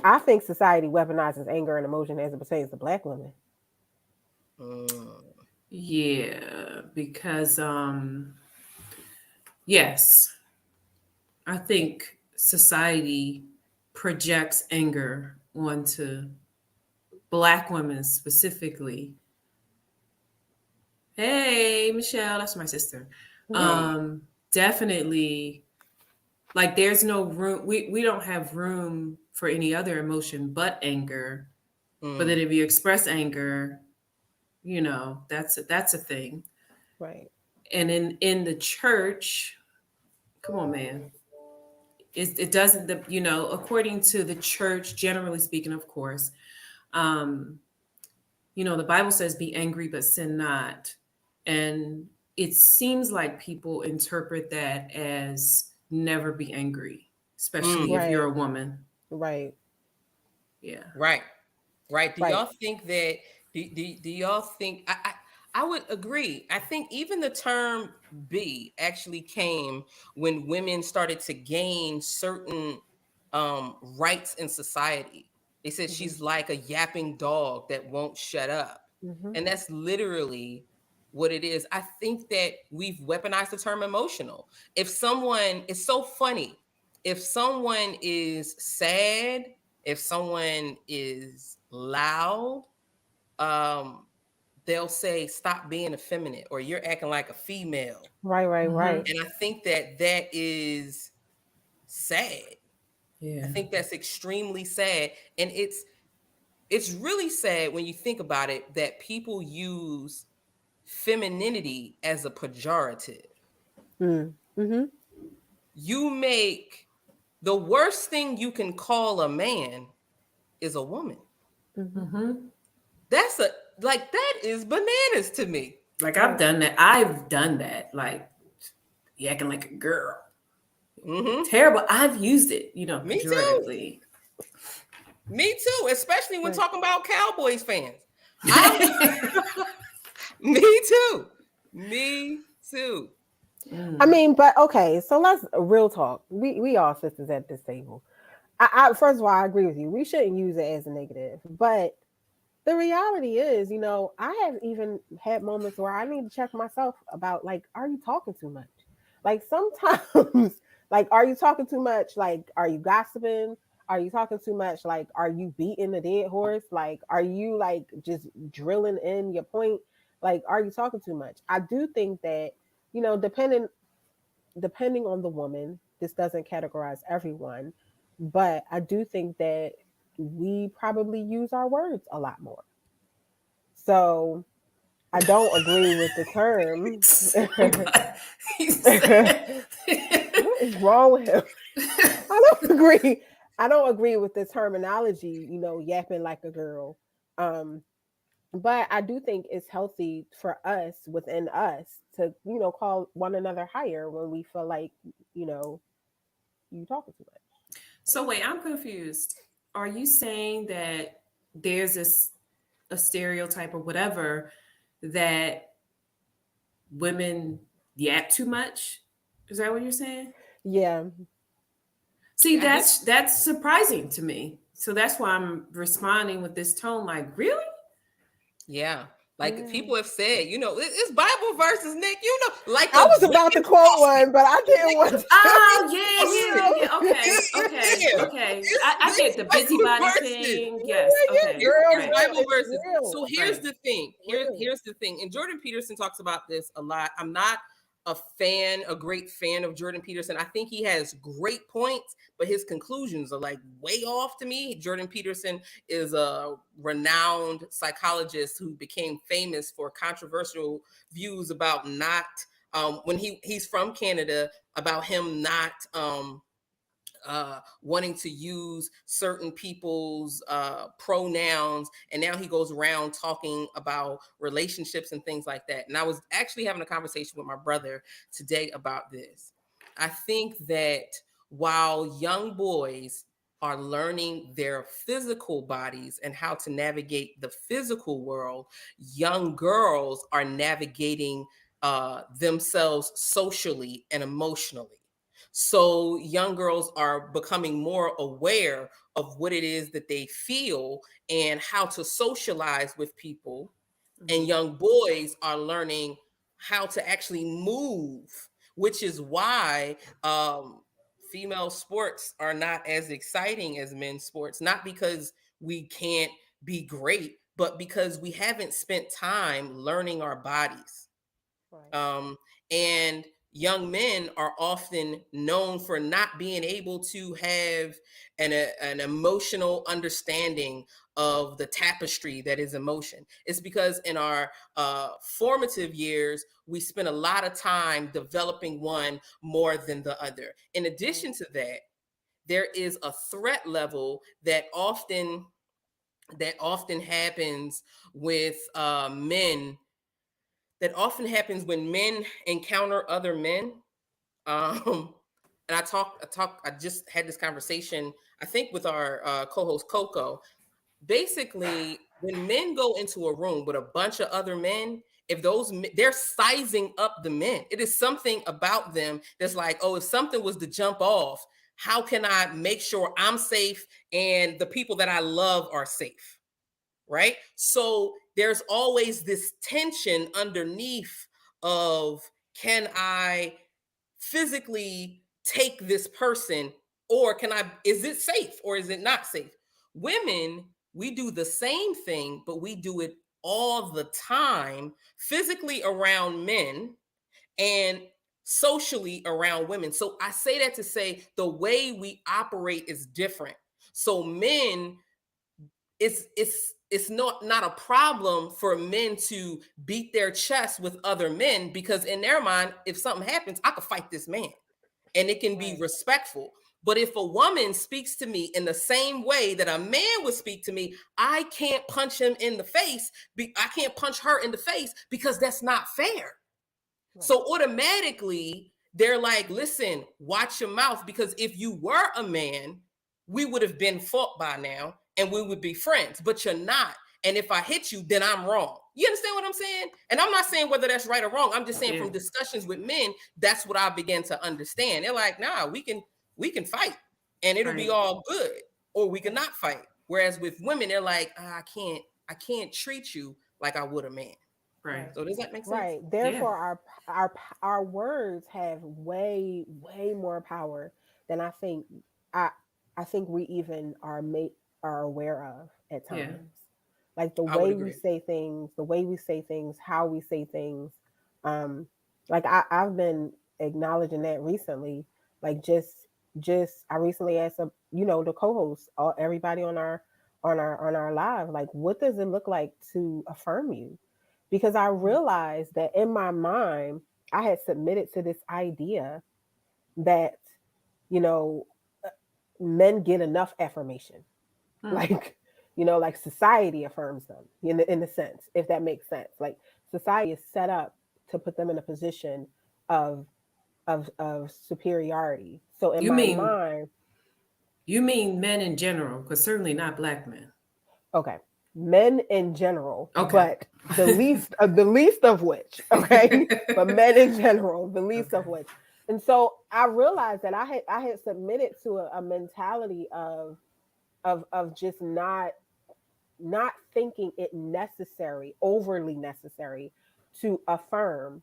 I think society weaponizes anger and emotion as it pertains to black women. Mm, Yeah, because yes, I think society projects anger onto black women specifically. Hey, Michelle, that's my sister. Mhm. hey. Definitely, like there's no room. We don't have room for any other emotion but anger. But then Mm, if you express anger, that's a thing. Right. And in the church, come on, man. It doesn't, according to the church, generally speaking, of course, um, the Bible says, be angry, but sin not. And it seems like people interpret that as never be angry, especially mm, if you're Right. a woman. Right. Yeah. right. Right. Do Right. y'all think that do y'all think I would agree. I think even the term "be" actually came when women started to gain certain rights in society. They said Mhm. she's like a yapping dog that won't shut up. Mhm. And that's literally what it is. I think that we've weaponized the term emotional. If someone, it's so funny. If someone is sad, if someone is loud, um, they'll say, stop being effeminate or you're acting like a female. Right. Right. Hmm. Right. And I think that that is sad. I Yeah. think that's extremely sad. And it's really sad when you think about it that people use femininity as a pejorative. Mm. Mhm. you make the worst thing you can call a man is a woman. Mm-hmm. That's that is bananas to me. Like I've done that. Like you acting like a girl. Mm-hmm. Terrible. I've used it, Me pejoratively. Me too, especially when talking about Cowboys fans. Me too. Me too. I mean, but okay, so let's real talk. We all sisters at this table. I first of all, I agree with you. We shouldn't use it as a negative, but the reality is, I have even had moments where I need to check myself about like, are you talking too much? Like sometimes, like, are you talking too much? Like, are you gossiping? Are you talking too much? Like, are you beating the dead horse? Like, are you like just drilling in your point? Like, are you talking too much? I do think that, depending on the woman, this doesn't categorize everyone, but I do think that we probably use our words a lot more. So I don't agree with the term. What is wrong with him? I don't agree. I don't agree with the terminology, yapping like a girl. But I do think it's healthy for us within us to, call one another higher when we feel like, you talking too much. So wait, I'm confused. Are you saying that there's a stereotype or whatever that women yap too much? Is that what you're saying? Yeah. See, that's surprising to me. So that's why I'm responding with this tone, like, really? Yeah. Like people have said, it's Bible verses, Nick. Like I was about to quote one, but I didn't want to. Oh yeah. Okay. I get the busybody thing. Yes. Okay. It's Bible verses. So here's the thing. Here's the thing. And Jordan Peterson talks about this a lot. I'm not a great fan of Jordan Peterson. I think he has great points, but his conclusions are like way off to me. Jordan Peterson is a renowned psychologist who became famous for controversial views about not when he's from Canada, about him not wanting to use certain people's pronouns, and now he goes around talking about relationships and things like that. And I was actually having a conversation with my brother today about this. I think that while young boys are learning their physical bodies and how to navigate the physical world, young girls are navigating themselves socially and emotionally. So young girls are becoming more aware of what it is that they feel and how to socialize with people. And young boys are learning how to actually move, which is why female sports are not as exciting as men's sports. Not because we can't be great, but because we haven't spent time learning our bodies. Right. And young men are often known for not being able to have an emotional understanding of the tapestry that is emotion. It's because in our formative years, we spend a lot of time developing one more than the other. In addition to that, there is a threat level that often happens with men, that often happens when men encounter other men. And I just had this conversation, I think, with our co-host Coco. Basically, when men go into a room with a bunch of other men, if they're sizing up the men. It is something about them that's like, oh, if something was to jump off, how can I make sure I'm safe and the people that I love are safe? Right? So there's always this tension underneath of, can I physically take this person, or is it safe or is it not safe? Women, we do the same thing, but we do it all the time, physically around men and socially around women. So I say that to say the way we operate is different. So men, it's not a problem for men to beat their chest with other men, because in their mind, if something happens, I could fight this man. and it can be respectful. But if a woman speaks to me in the same way that a man would speak to me, I can't punch him in the face. I can't punch her in the face because that's not fair. So automatically they're like, listen, watch your mouth, because if you were a man, we would have been fought by now and we would be friends, but you're not. And if I hit you, then I'm wrong. You understand what I'm saying? And I'm not saying whether that's right or wrong. I'm just saying from discussions with men, that's what I began to understand. They're like, nah, we can fight and it'll be all good, or we cannot fight. Whereas with women, they're like, I can't treat you like I would a man. Right. So does that make sense? Right. Therefore, our words have way more power than I I think we even are aware of at times. Yeah. Like the way we say things, how we say things. Like I've been acknowledging that recently. Like just I recently asked the co-hosts, everybody on our live, like, what does it look like to affirm you? Because I realized that in my mind, I had submitted to this idea that, you know, men get enough affirmation. Like, like society affirms them in a sense, if that makes sense. Like society is set up to put them in a position of superiority. So in my mind, you mean men in general, because certainly not black men. Okay, men in general, but the least of which, but men in general, the least of which. And so I realized that I had submitted to a mentality of just not thinking it overly necessary to affirm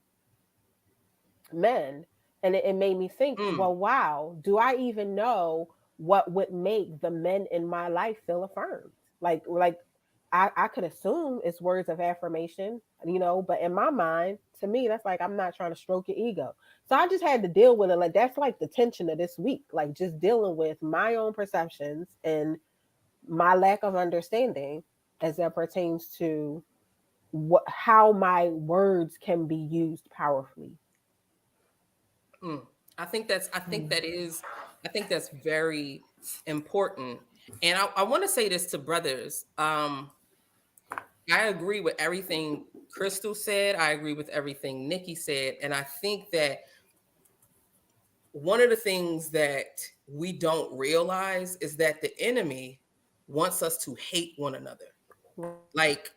men. And it made me think, well, wow, do I even know what would make the men in my life feel affirmed? Like I could assume it's words of affirmation, but in my mind, to me, that's like, I'm not trying to stroke your ego. So I just had to deal with it. Like, that's like the tension of this week, like just dealing with my own perceptions and my lack of understanding as that pertains to how my words can be used powerfully. I think that's very important. And I want to say this to brothers. I agree with everything Crystal said. I agree with everything Nikki said. And I think that one of the things that we don't realize is that the enemy wants us to hate one another. Like,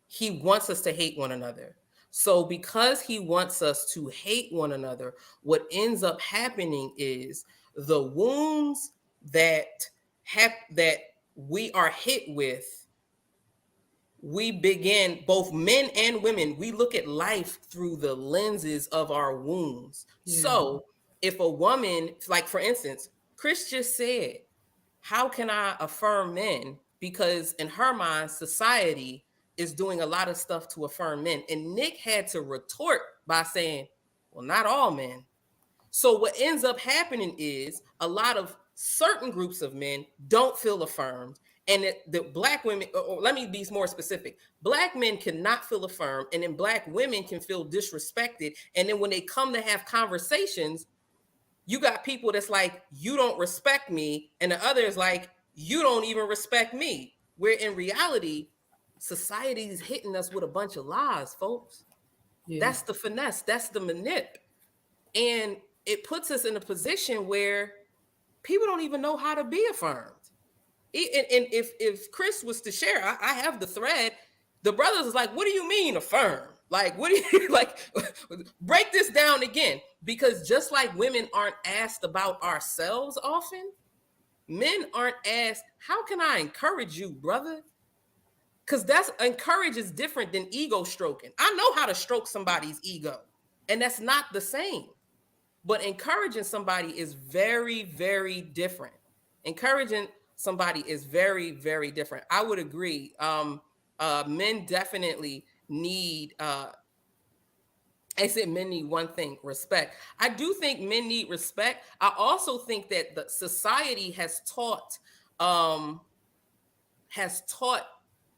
he wants us to hate one another. So because he wants us to hate one another, what ends up happening is the wounds that we are hit with, we begin, both men and women, we look at life through the lenses of our wounds. So if a woman, like for instance, Chris just said, how can I affirm men? Because in her mind, society is doing a lot of stuff to affirm men. And Nick had to retort by saying, well, not all men. So what ends up happening is a lot of certain groups of men don't feel affirmed. And the black women, or let me be more specific, black men cannot feel affirmed, and then black women can feel disrespected. And then when they come to have conversations, you got people that's like, you don't respect me, and the other is like, you don't even respect me. Where in reality, society is hitting us with a bunch of lies, folks. That's the finesse, that's the manip. And it puts us in a position where people don't even know how to be affirmed. And if Chris was to share, I have the thread. The brothers is like, what do you mean affirm? Like, what do you like? Break this down again. Because just like women aren't asked about ourselves often, men aren't asked, how can I encourage you, brother? Because encourage is different than ego stroking. I know how to stroke somebody's ego, and that's not the same. But encouraging somebody is very, very different. Encouraging somebody is very, very different. I would agree. Men definitely need, I said men need one thing, respect. I do think men need respect. I also think that the society has taught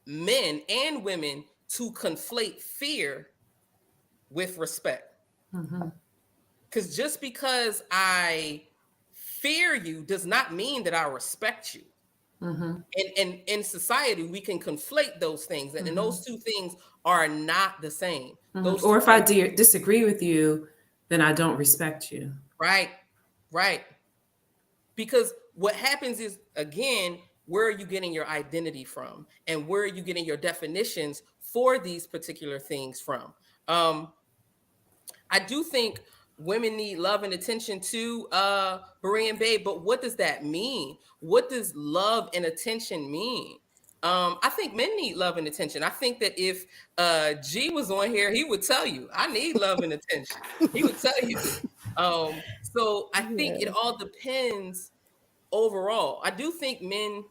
men and women to conflate fear with respect. Because just because I fear you does not mean that I respect you. And in society, we can conflate those things, and those two things are not the same. Those Or two if I things, disagree with you, then I don't respect you. right, right. Because what happens is, again, where are you getting your identity from, and where are you getting your definitions for these particular things from? I do think women need love and attention too, Berean Babe, but what does that mean? What does love and attention mean? I think men need love and attention. I think that if G was on here, he would tell you, I need love and attention. He would tell you. So I think it all depends overall. I do think men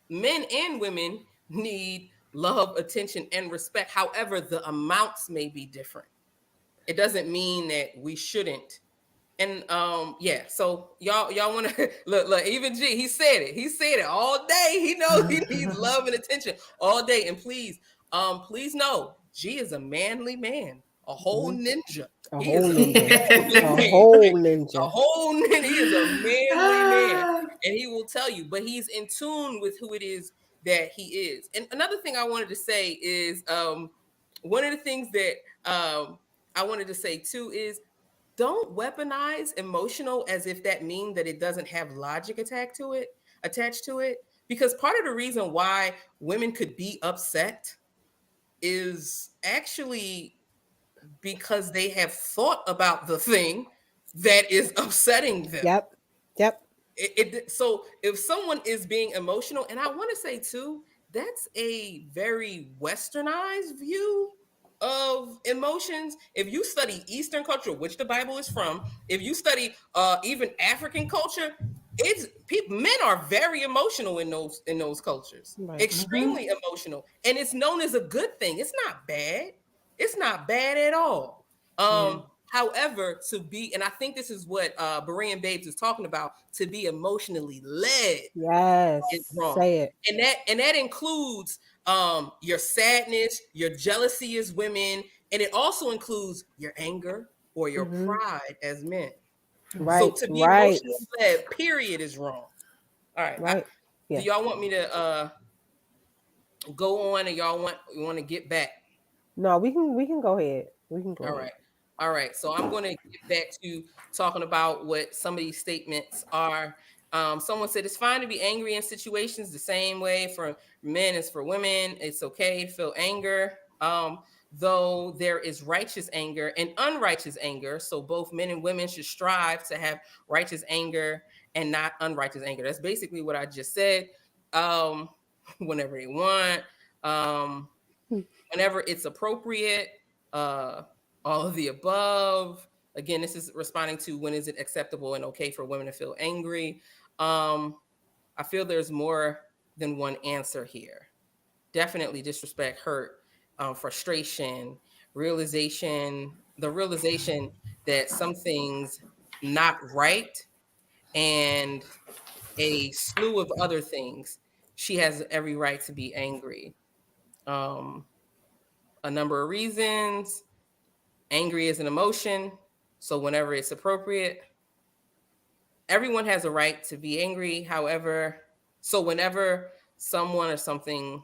and women need love, attention, and respect. However, the amounts may be different. It doesn't mean that we shouldn't. And yeah, so y'all want to look, even G, he said it all day. He knows he needs love and attention all day. And please know, G is a manly man, a whole ninja. He is a whole ninja. a whole ninja. He is a manly man, and he will tell you, but he's in tune with who it is that he is. And another thing I wanted to say is one of the things that I wanted to say too is, don't weaponize emotional as if that means that it doesn't have logic attached to it. Because part of the reason why women could be upset is actually because they have thought about the thing that is upsetting them. Yep. So if someone is being emotional, and I want to say too, that's a very westernized view of emotions. If you study Eastern culture, which the Bible is from, if you study even African culture, men are very emotional in those cultures, Right. extremely emotional, and it's known as a good thing. It's not bad. It's not bad at all. However, to be, and I think this is what Berean Babes is talking about, to be emotionally led is wrong. Say it. And that includes your sadness, your jealousy as women, and it also includes your anger or your pride as men. Right. So to be emotionally led, period, is wrong. All right. Right. Do y'all want me to go on, and y'all want to get back? No, we can go ahead. We can go ahead. All right. So I'm going to get back to talking about what some of these statements are. Someone said it's fine to be angry in situations the same way for men as for women. It's okay to feel anger, though there is righteous anger and unrighteous anger. So both men and women should strive to have righteous anger and not unrighteous anger. That's basically what I just said. Whenever they want, whenever it's appropriate, all of the above. Again, this is responding to when is it acceptable and okay for women to feel angry. I feel there's more than one answer here. Definitely disrespect, hurt, frustration, the realization that something's not right, and a slew of other things. She has every right to be angry. A number of reasons. Angry is an emotion, so whenever it's appropriate, everyone has a right to be angry. However, so whenever someone or something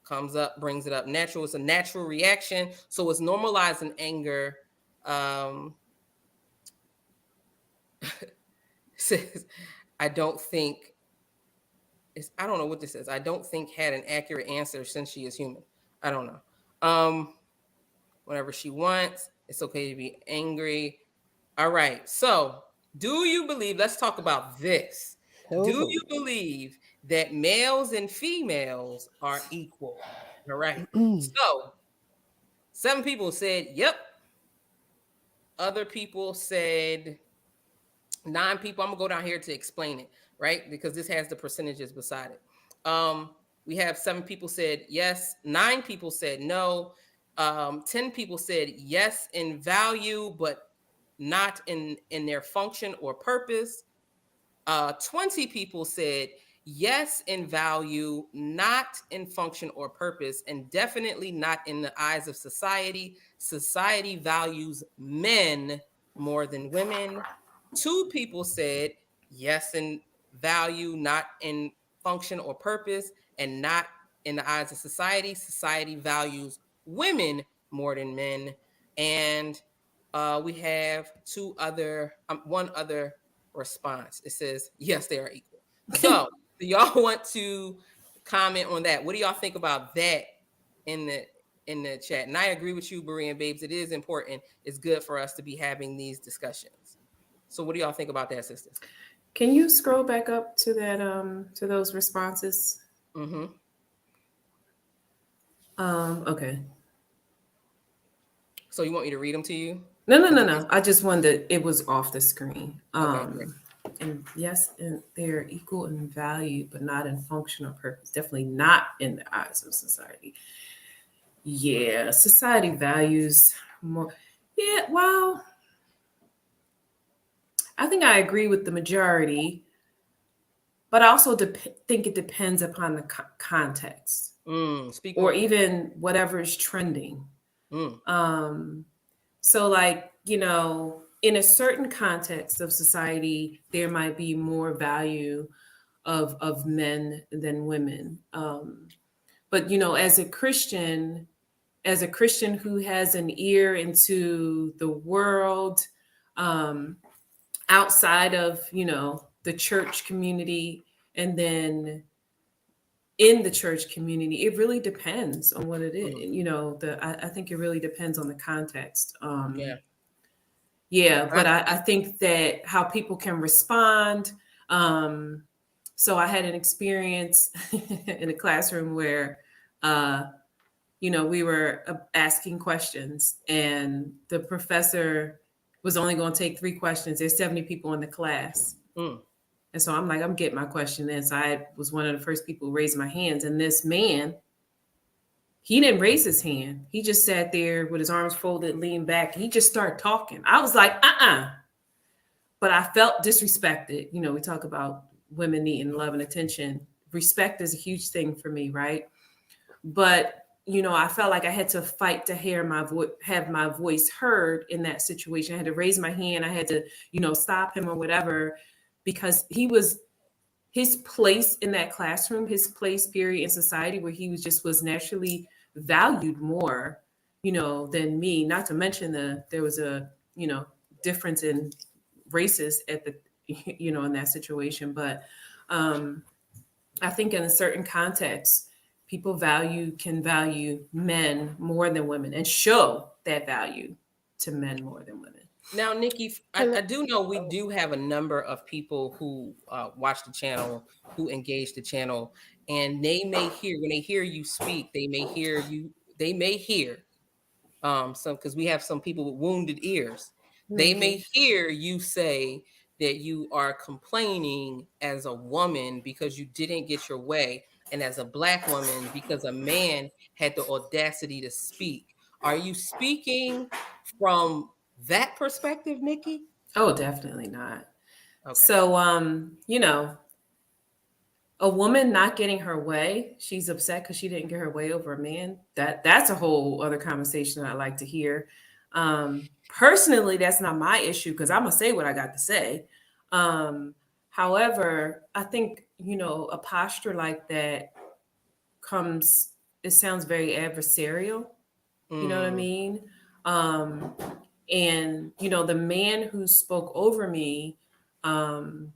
comes up, brings it up, it's a natural reaction. So it's normalizing anger. Says, I don't know what this says. I don't think had an accurate answer since she is human. I don't know. Whenever she wants, it's okay to be angry. All right. So let's talk about this. Do you believe that males and females are equal? All right. So 7 people said, yep. Other people said 9 people. I'm gonna go down here to explain it, right? Because this has the percentages beside it. We have 7 people said yes, 9 people said no, 10 people said yes in value, but not in their function or purpose. 20 people said yes in value, not in function or purpose, and definitely not in the eyes of society. Society values men more than women. 2 people said yes in value, not in function or purpose, and not in the eyes of society. Society values women more than men. And we have one other response. It says, yes, they are equal. So, do y'all want to comment on that? What do y'all think about that in the chat? And I agree with you, Marie and Babes. It is important. It's good for us to be having these discussions. So, what do y'all think about that, sisters? Can you scroll back up to that to those responses? Mm-hmm. Okay. So you want me to read them to you? No. I just wanted it was off the screen. Okay, great. And yes, and they're equal in value, but not in function or purpose. Definitely not in the eyes of society. Yeah, society values more. Yeah, well, I think I agree with the majority, but I also think it depends upon the context Speak or on that. even whatever is trending. So, like, in a certain context of society, there might be more value of men than women. But as a Christian who has an ear into the world, um, outside of the church community, and then in the church community, it really depends on what it is. I think it really depends on the context. Yeah, but I think that how people can respond. So I had an experience in a classroom where, we were asking questions, and the professor was only going to take 3 questions. There's 70 people in the class. And so I'm like, I'm getting my question in. So I was one of the first people who raised my hands. And this man, he didn't raise his hand. He just sat there with his arms folded, leaned back. He just started talking. I was like, But I felt disrespected. We talk about women needing love and attention. Respect is a huge thing for me, right? But I felt like I had to fight to hear have my voice heard in that situation. I had to raise my hand. I had to, stop him or whatever, because his place in that classroom, his place, period, in society, where he was naturally valued more, than me. Not to mention there was a, difference in races at the, in that situation. But I think in a certain context, people can value men more than women and show that value to men more than women. Now, Nikki, I do know we do have a number of people who watch the channel, who engage the channel, and they may hear, when they hear you speak, they may hear some, because we have some people with wounded ears. They may hear you say that you are complaining as a woman because you didn't get your way, and as a Black woman because a man had the audacity to speak. Are you speaking from that perspective, Nikki? Oh, definitely not. Okay. So, a woman not getting her way, she's upset because she didn't get her way over a man. That's a whole other conversation I'd like to hear. Personally, that's not my issue, because I'm gonna say what I got to say. However, I think a posture like that it sounds very adversarial. You know what I mean? And the man who spoke over me,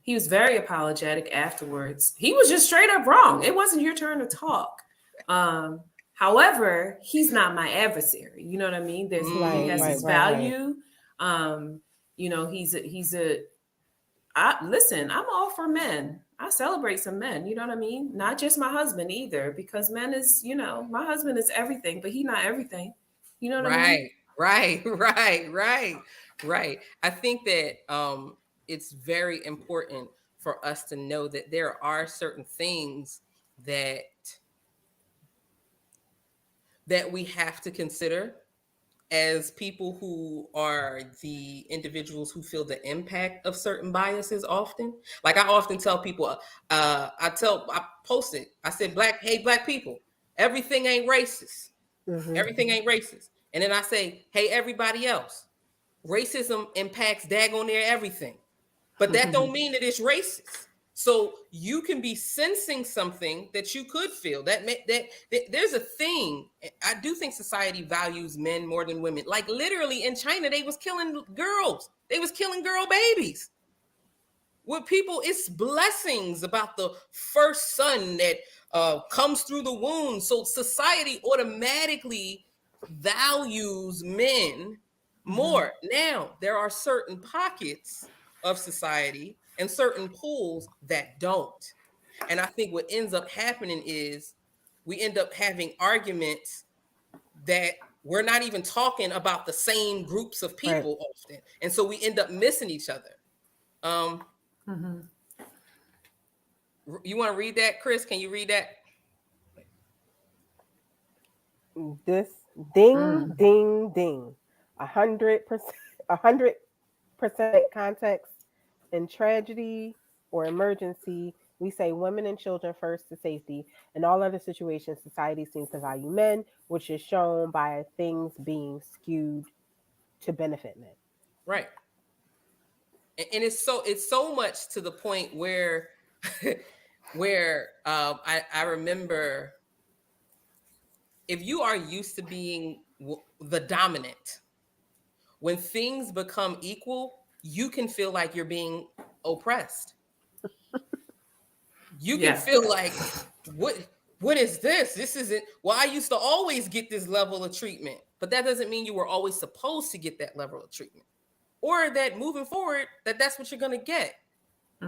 he was very apologetic afterwards. He was just straight up wrong. It wasn't your turn to talk. However, he's not my adversary. You know what I mean? He has his value. Listen, I'm all for men. I celebrate some men. You know what I mean? Not just my husband either, because men is, my husband is everything, but he's not everything. You know what I mean? Right. I think that it's very important for us to know that there are certain things that we have to consider as people who are the individuals who feel the impact of certain biases often. Like, I often tell people, I post it, I said, Black people, everything ain't racist. Everything ain't racist. And then I say, hey, everybody else, racism impacts daggone near everything. But that don't mean that it's racist. So you can be sensing something that you could feel. That there's a thing. I do think society values men more than women. Like literally in China, they was killing girls. They was killing girl babies. With people, it's blessings about the first son that comes through the womb. So society automatically values men more. Now, there are certain pockets of society and certain pools that don't. And I think what ends up happening is we end up having arguments that we're not even talking about the same groups of Right. people often. And so we end up missing each other. You want to read that, Chris? Can you read that? This ding, ding, ding. 100%, 100% context in tragedy or emergency. We say women and children first to safety. In all other situations, society seems to value men, which is shown by things being skewed to benefit men. Right. And it's so much to the point where I remember, if you are used to being the dominant, when things become equal, you can feel like you're being oppressed. You can feel like, what is this? This isn't, well, I used to always get this level of treatment, but that doesn't mean you were always supposed to get that level of treatment, or that moving forward, that's what you're going to get.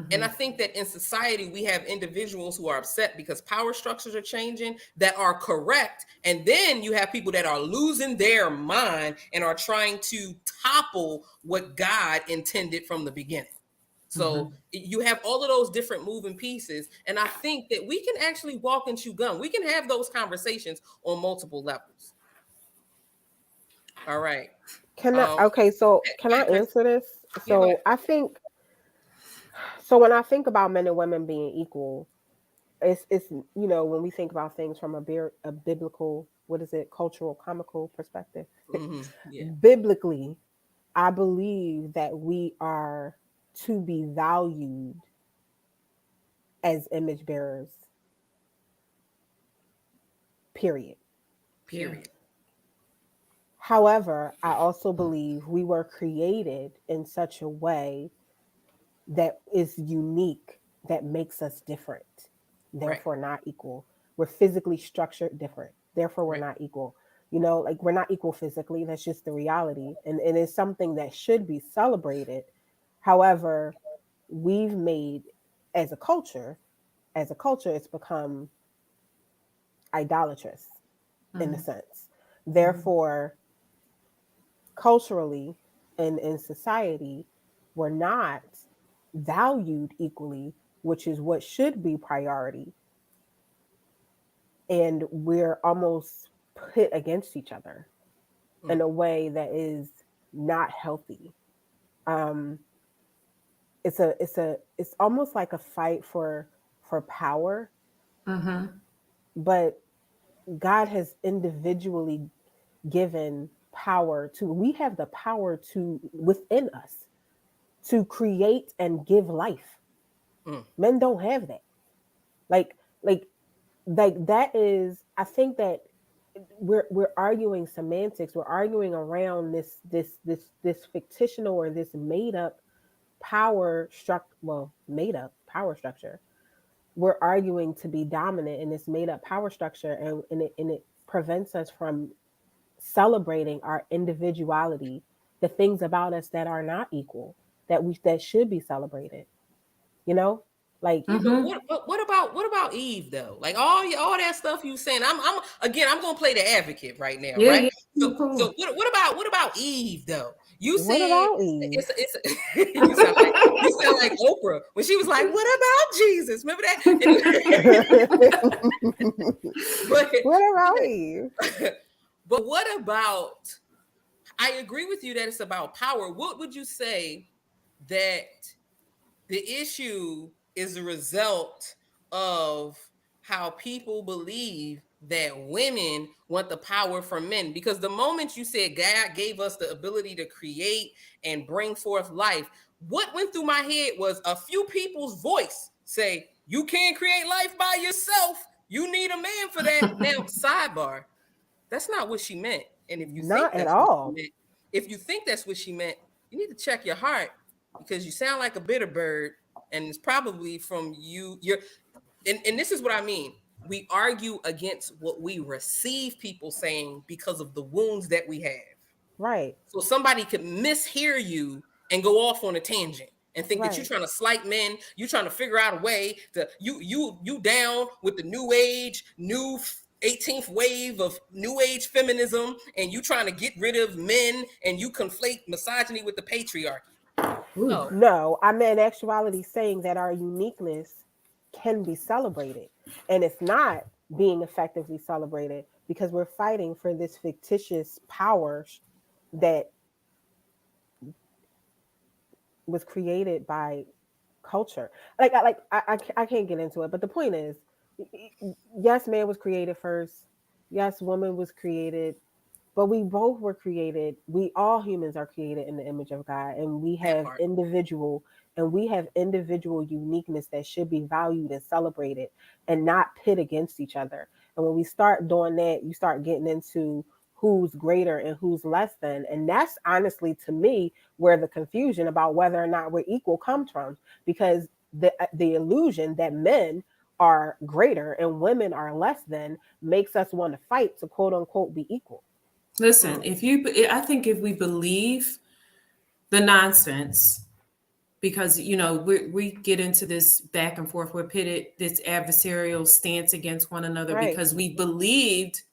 And I think that in society, we have individuals who are upset because power structures are changing that are correct. And then you have people that are losing their mind and are trying to topple what God intended from the beginning. So you have all of those different moving pieces. And I think that we can actually walk and chew gum. We can have those conversations on multiple levels. All right. Can I answer this? So I think, so when I think about men and women being equal, it's when we think about things from a biblical, what is it, cultural, comical perspective. Biblically, I believe that we are to be valued as image bearers. Period. However, I also believe we were created in such a way that is unique, that makes us different, therefore not equal. We're physically structured different, therefore we're not equal. Like we're not equal physically. That's just the reality. And it's something that should be celebrated. However, we've made, as a culture, it's become idolatrous in a sense. Therefore, culturally and in society, we're not valued equally, which is what should be priority. And we're almost pit against each other in a way that is not healthy. It's almost like a fight for power. But God has individually given power we have the power to, within us, to create and give life. Men don't have that. Like that is, I think that we're arguing semantics. We're arguing around this fictional or this made up made up power structure. We're arguing to be dominant in this made up power structure, and it prevents us from celebrating our individuality, the things about us that are not equal, that should be celebrated. Like, but what about Eve though? Like all that stuff you saying. I'm gonna play the advocate right now, right? So what about Eve though? You what said about Eve? it's you sound like Oprah when she was like, "What about Jesus?" Remember that? What about Eve? But what about? I agree with you that it's about power. What would you say that the issue is a result of how people believe that women want the power from men, because the moment you said God gave us the ability to create and bring forth life, what went through my head was a few people's voice say, you can't create life by yourself. You need a man for that. Now, sidebar, that's not what she meant. And if you think Not at that's what all. she meant, if you think that's what she meant, you need to check your heart, because you sound like a bitter bird, and it's probably from you. And this is what I mean. We argue against what we receive people saying because of the wounds that we have. Right. So somebody could mishear you and go off on a tangent and think that you're Right. trying to slight men. You're trying to figure out a way to you down with the new age, new 18th wave of new age feminism, and you trying to get rid of men, and you conflate misogyny with the patriarchy. Ooh. No. No, I'm in actuality saying that our uniqueness can be celebrated. And it's not being effectively celebrated because we're fighting for this fictitious power that was created by culture. I can't get into it, but the point is, yes, man was created first. Yes, woman was created, but we both were created. We all humans are created in the image of God, and That part. we have individual uniqueness that should be valued and celebrated and not pit against each other. And when we start doing that, you start getting into who's greater and who's less than. And that's honestly, to me, where the confusion about whether or not we're equal comes from, because the illusion that men are greater and women are less than makes us want to fight to quote unquote be equal. Listen, I think if we believe the nonsense, because we get into this back and forth, we're pitted, this adversarial stance against one another Right. because we believed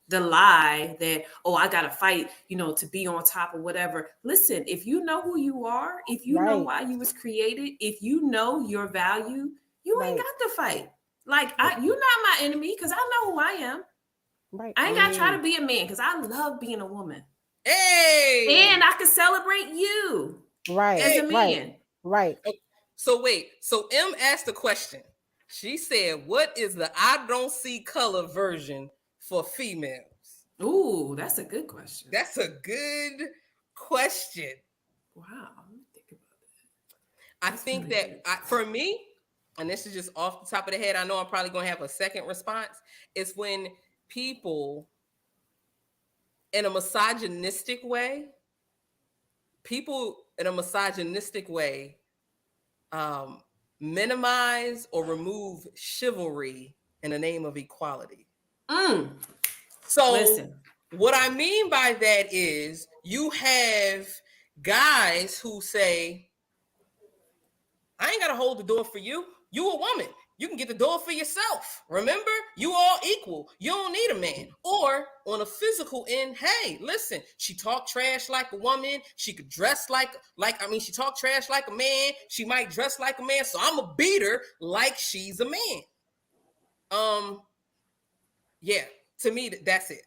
the lie that, oh, I gotta fight, to be on top of whatever. Listen, if you know who you are, if you know Right. why you was created, if you know your value, you ain't Right. got to fight. Like, you're not my enemy because I know who I am. Right. I ain't gotta try to be a man because I love being a woman. Hey. And I can celebrate you Right. as a Right. man. Right. So wait, so M asked the question. She said, what is the I don't see color version for females? Ooh, that's a good question. That's a good question. Wow. Let me think about that. I think that for me, and this is just off the top of the head, I know I'm probably going to have a second response, is when people in a misogynistic way, um, minimize or remove chivalry in the name of equality. So Listen. what I mean by that is you have guys who say, I ain't got to hold the door for you. You a woman. You can get the door for yourself. Remember, you all equal. You don't need a man. Or on a physical end, hey, listen, she talk trash like a woman. She could dress she talk trash like a man. She might dress like a man. So I'm a beat her like she's a man. Yeah, to me, that's it.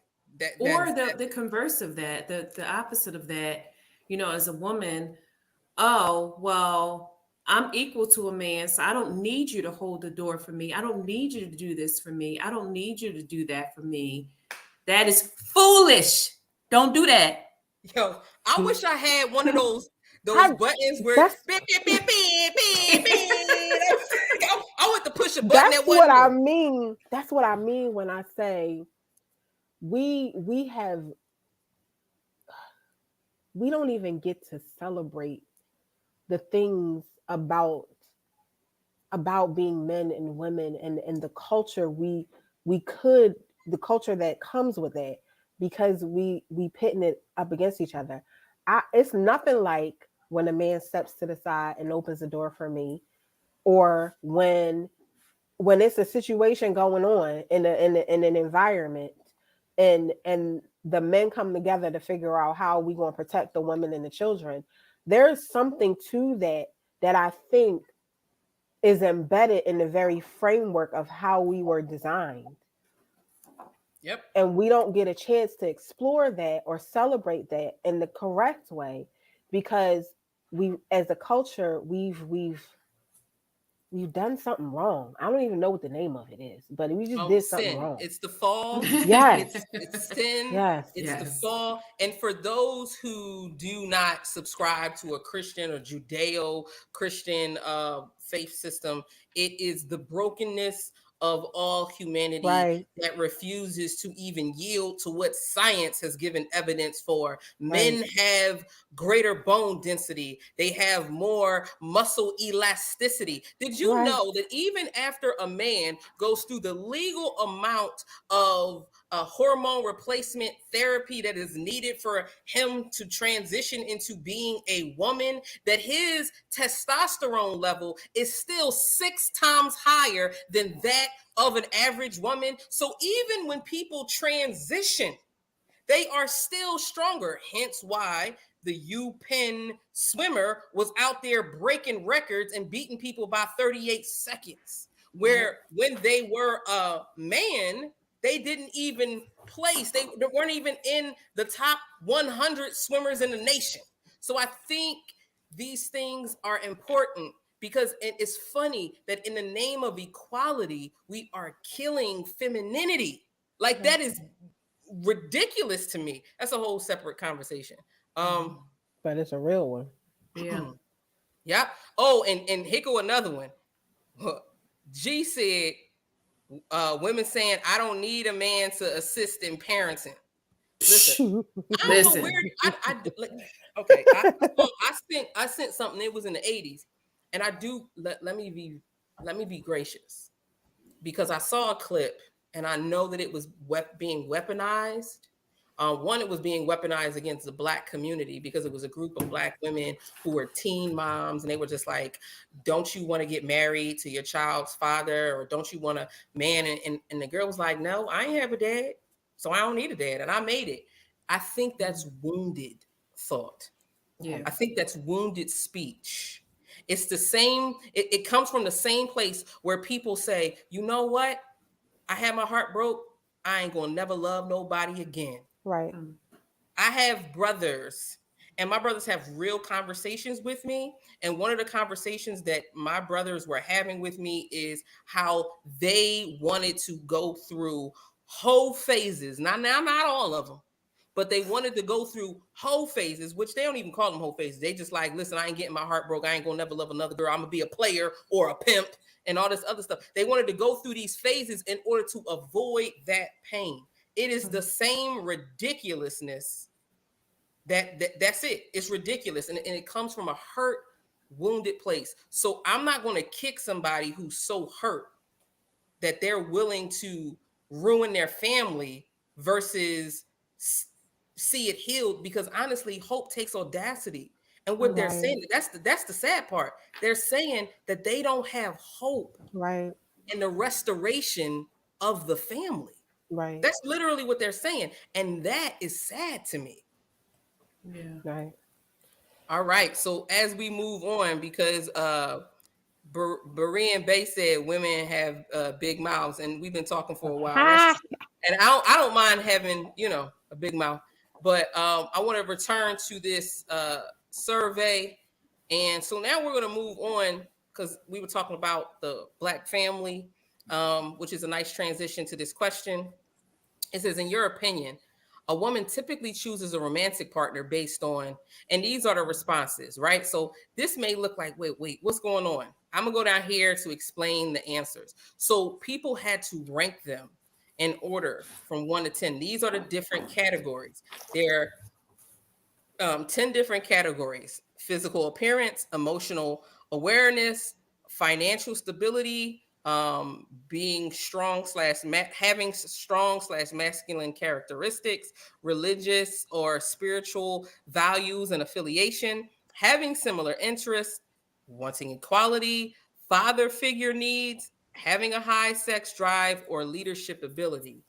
Or the converse of that, the opposite of that, as a woman, oh, well, I'm equal to a man, so I don't need you to hold the door for me. I don't need you to do this for me. I don't need you to do that for me. That is foolish. Don't do that. Yo, I wish I had one of those buttons where That's beep, beep, beep, beep, beep, beep. I want to push a button that's that what wasn't I there. mean. That's what I mean when I say we don't even get to celebrate the things about being men and women and the culture we could the culture that comes with that, because we pitting it up against each other. It's nothing like when a man steps to the side and opens the door for me, or when it's a situation going on in an environment, and the men come together to figure out how we going to protect the women and the children. There's something to that I think is embedded in the very framework of how we were designed. Yep. And we don't get a chance to explore that or celebrate that in the correct way, because we, as a culture, we've you've done something wrong. I don't even know what the name of it is, but we just did something Sin. wrong. It's the fall. Yes. It's sin. Yes. It's the Yes. fall. And for those who do not subscribe to a Christian or Judeo-Christian faith system, it is the brokenness of all humanity Right. that refuses to even yield to what science has given evidence for. Right. Men have greater bone density. They have more muscle elasticity. Did you Right. know that even after a man goes through the legal amount of hormone replacement therapy that is needed for him to transition into being a woman, that his testosterone level is still 6 times higher than that of an average woman? So even when people transition, they are still stronger. Hence why the UPenn swimmer was out there breaking records and beating people by 38 seconds. Where when they were a man, they didn't even place. They weren't even in the top 100 swimmers in the nation. So I think these things are important because it's funny that in the name of equality, we are killing femininity. Like that is ridiculous to me. That's a whole separate conversation. But it's a real one. Yeah. Yeah. Oh, and here go another one. G said, women saying, I don't need a man to assist in parenting. Listen, I don't know where okay. I sent something. It was in the 80s, and I do let me be gracious, because I saw a clip and I know that it was being weaponized. One, it was being weaponized against the Black community because it was a group of Black women who were teen moms, and they were just like, don't you want to get married to your child's father, or don't you want a man? And the girl was like, no, I ain't have a dad, so I don't need a dad, and I made it. I think that's wounded thought. Yeah. I think that's wounded speech. It's the same, it comes from the same place where people say, you know what? I had my heart broke. I ain't gonna never love nobody again. Right. I have brothers, and my brothers have real conversations with me. And one of the conversations that my brothers were having with me is how they wanted to go through whole phases. Not all of them, but they wanted to go through whole phases, which they don't even call them whole phases. They just like, listen, I ain't getting my heart broke. I ain't gonna never love another girl. I'm gonna be a player or a pimp and all this other stuff. They wanted to go through these phases in order to avoid that pain. It is the same ridiculousness that's it. It's ridiculous. And it comes from a hurt, wounded place. So I'm not going to kick somebody who's so hurt that they're willing to ruin their family versus see it healed, because honestly, hope takes audacity. And what they're saying, that's the sad part. They're saying that they don't have hope in the restoration of the family. Right. That's literally what they're saying. And that is sad to me. Yeah. Right. All right. So as we move on, because Berean Bay said women have big mouths, and we've been talking for a while. And I don't mind having, a big mouth, but I want to return to this survey. And so now we're going to move on, because we were talking about the Black family, which is a nice transition to this question. It says, in your opinion, a woman typically chooses a romantic partner based on, and these are the responses, right? So this may look like, wait, what's going on? I'm gonna go down here to explain the answers. So people had to rank them in order from 1 to 10. These are the different categories. There are 10 different categories: physical appearance, emotional awareness, financial stability, being strong / having strong / masculine characteristics, religious or spiritual values and affiliation, having similar interests, wanting equality, father figure needs, having a high sex drive, or leadership ability.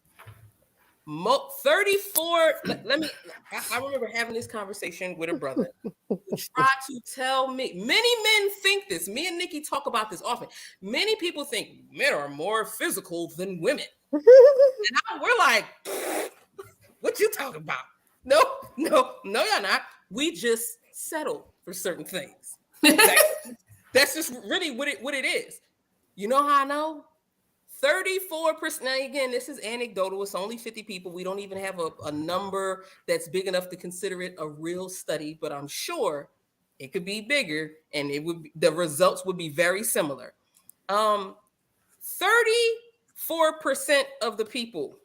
34. I remember having this conversation with a brother who tried to tell me, many men think this. Me and Nikki talk about this often. Many people think men are more physical than women. And we're like, what you talking about? No, you're not. We just settle for certain things. That's just really what it is. You know how I know? 34%. Now, again, this is anecdotal. It's only 50 people. We don't even have a number that's big enough to consider it a real study, but I'm sure it could be bigger and the results would be very similar. 34% of the people,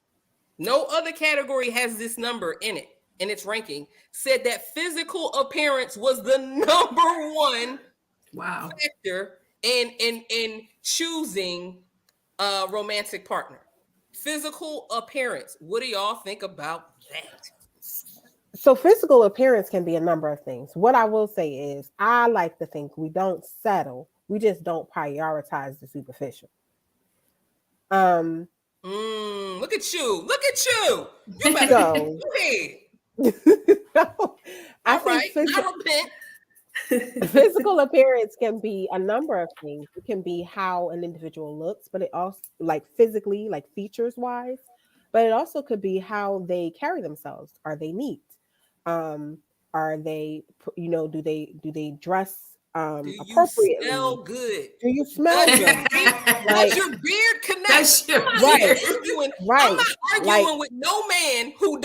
no other category has this number in it, in its ranking, said that physical appearance was the number one factor in choosing a romantic partner. Physical appearance. What do y'all think about that? So physical appearance can be a number of things. What I will say is I like to think we don't settle. We just don't prioritize the superficial. Look at you. Look at you. You better So, I think I repent. Physical appearance can be a number of things. It can be how an individual looks, but it also like physically, like features wise, but it also could be how they carry themselves. Are they neat? Are they, do they dress Do you appropriately? smell good? Do you smell good? Does your beard connect? Right. I'm not arguing with no man who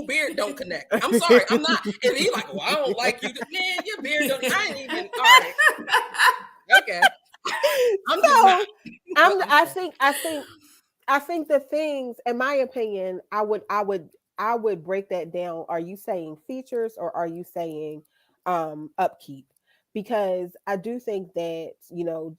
beard don't connect. I'm sorry, I'm not. If he's like, well, I don't like you, man, your beard don't. I ain't even. All right. Okay. I think the things, in my opinion, I would break that down. Are you saying features or are you saying upkeep? Because I do think that,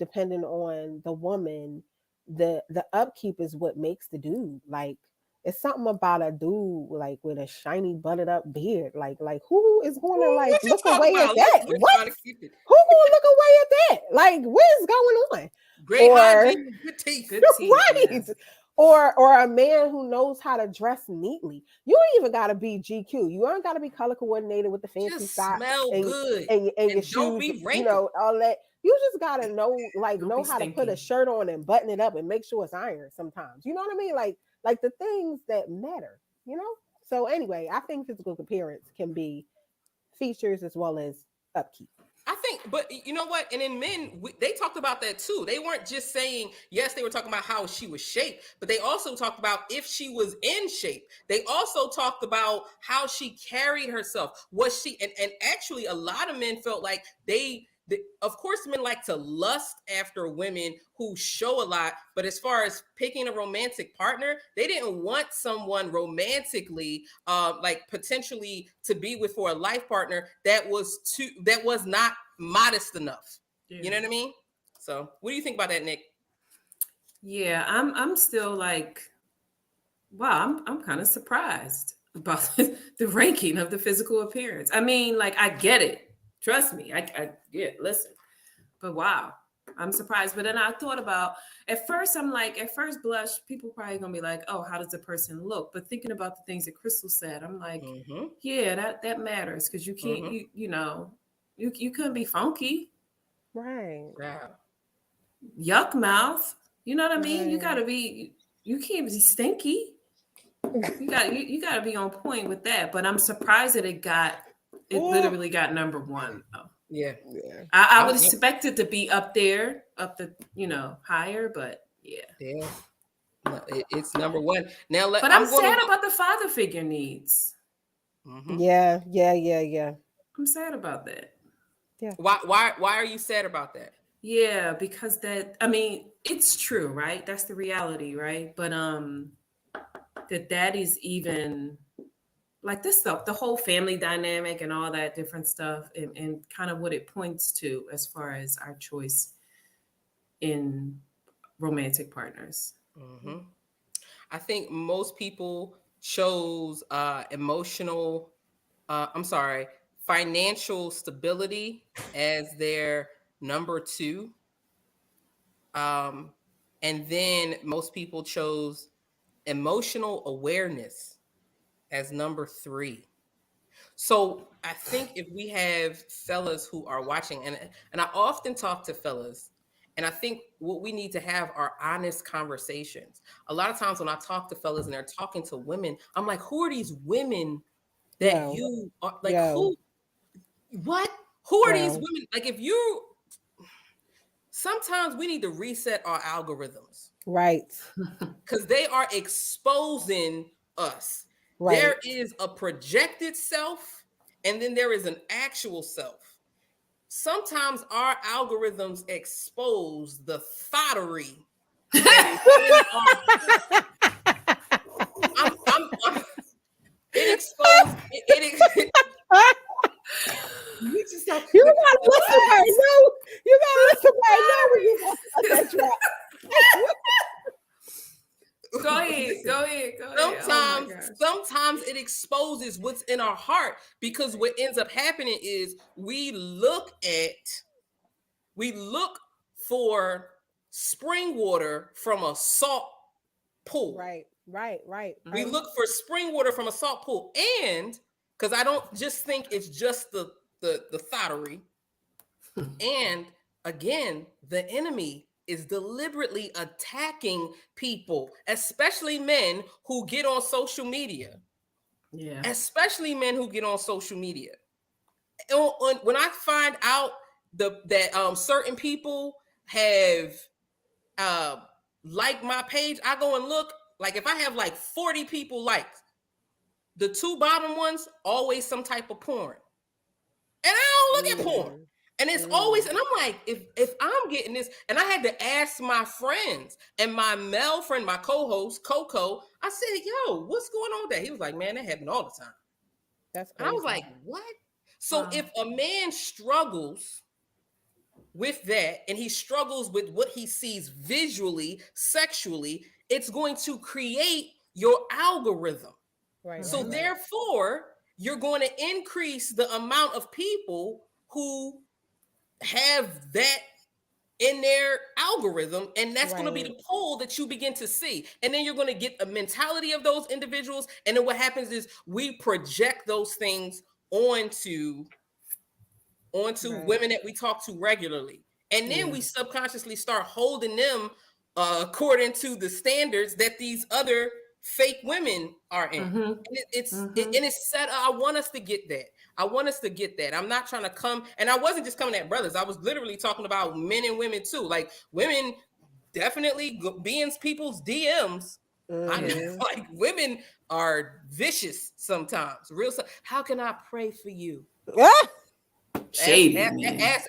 depending on the woman, the upkeep is what makes the dude. Like, it's something about a dude like with a shiny butted up beard. Like who is going to like look away at that? What? Who going to look away at that? Like, what is going on? Great hygiene, good teeth. Right. Yeah. Or a man who knows how to dress neatly. You don't even gotta be GQ. You don't gotta be color coordinated with the fancy socks. Smell good and your shoes. Don't be wrinkled. All that. You just gotta know how to put a shirt on and button it up and make sure it's ironed sometimes. You know what I mean? Like the things that matter, So anyway, I think physical appearance can be features as well as upkeep. I think, but you know what? And in men, they talked about that too. They weren't just saying, yes, they were talking about how she was shaped, but they also talked about if she was in shape. They also talked about how she carried herself. Was she, and actually a lot of men felt like of course, men like to lust after women who show a lot, but as far as picking a romantic partner, they didn't want someone romantically, like potentially to be with for a life partner that was not modest enough. Yeah. You know what I mean? So, what do you think about that, Nick? Yeah, I'm still like, wow, I'm kind of surprised about the ranking of the physical appearance. I mean, like, I get it. Trust me, I listen, but wow, I'm surprised. But then I thought about, at first blush, people probably gonna be like, oh, how does the person look? But thinking about the things that Crystal said, I'm like, yeah, that matters, because you can't, you couldn't be funky, right? Yeah. Yuck mouth, you know what I mean? Right. You can't be stinky. You gotta be on point with that. But I'm surprised that it literally got number one. Oh. Yeah. I would expect it to be up higher, but yeah. No, it's number one. Now, but I'm sad about the father figure needs. Mm-hmm. Yeah. I'm sad about that. Yeah. Why are you sad about that? Yeah, because it's true, right? That's the reality, right? But that is even like this stuff, the whole family dynamic and all that different stuff, and kind of what it points to as far as our choice in romantic partners. Mm-hmm. I think most people chose financial stability as their number two. And then most people chose emotional awareness as number three. So I think if we have fellas who are watching, and I often talk to fellas, and I think what we need to have are honest conversations. A lot of times when I talk to fellas and they're talking to women, I'm like, who are these women that you are like? Who? What? Who are these women? Like, if you sometimes we need to reset our algorithms. Right. Because they are exposing us. Right. There is a projected self, and then there is an actual self. Sometimes our algorithms expose the thottery that is in our. It exposed. You just don't. You gotta listen right now. You gotta listen right now when you got that drop. Go ahead. Sometimes it exposes what's in our heart, because what ends up happening is we look for spring water from a salt pool. Right. We look for spring water from a salt pool, and because I don't just think it's just the thottery. And again, the enemy is deliberately attacking people, especially men who get on social media. Yeah. Especially men who get on social media. When I find out that certain people have liked my page, I go and look. Like if I have like 40 people liked, the 2 bottom ones always some type of porn. And I don't look at porn. And it's always, and I'm like, if I'm getting this, and I had to ask my friends and my male friend, my co-host, Coco, I said, yo, what's going on with that? He was like, man, that happened all the time. That's crazy. And I was like, what? So if a man struggles with that, and he struggles with what he sees visually, sexually, it's going to create your algorithm. Right. So therefore, you're going to increase the amount of people who have that in their algorithm, and that's going to be the poll that you begin to see. And then you're going to get a mentality of those individuals, and then what happens is we project those things onto women that we talk to regularly, and then we subconsciously start holding them according to the standards that these other fake women are in. And it's set. I want us to get that. I'm not trying to come, and I wasn't just coming at brothers. I was literally talking about men and women too. Like women definitely be in people's DMs. Like women are vicious sometimes. Real. How can I pray for you? Shady. Ask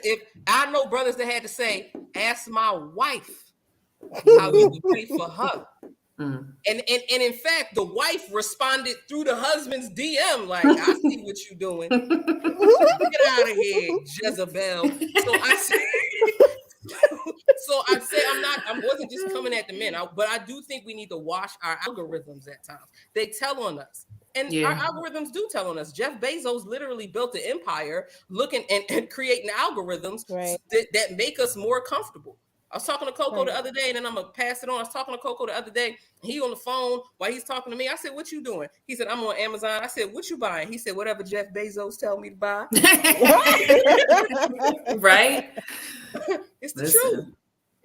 if I know brothers that had to say, ask my wife how you can pray for her. And in fact, the wife responded through the husband's DM, like, I see what you're doing. Get out of here, Jezebel. So I say I wasn't just coming at the men, but I do think we need to wash our algorithms at times. They tell on us. And our algorithms do tell on us. Jeff Bezos literally built an empire looking and creating algorithms that make us more comfortable. I was talking to Coco the other day, and then I'm going to pass it on. I was talking to Coco the other day. He on the phone while he's talking to me. I said, what you doing? He said, I'm on Amazon. I said, what you buying? He said, whatever Jeff Bezos tell me to buy. Right? It's the truth.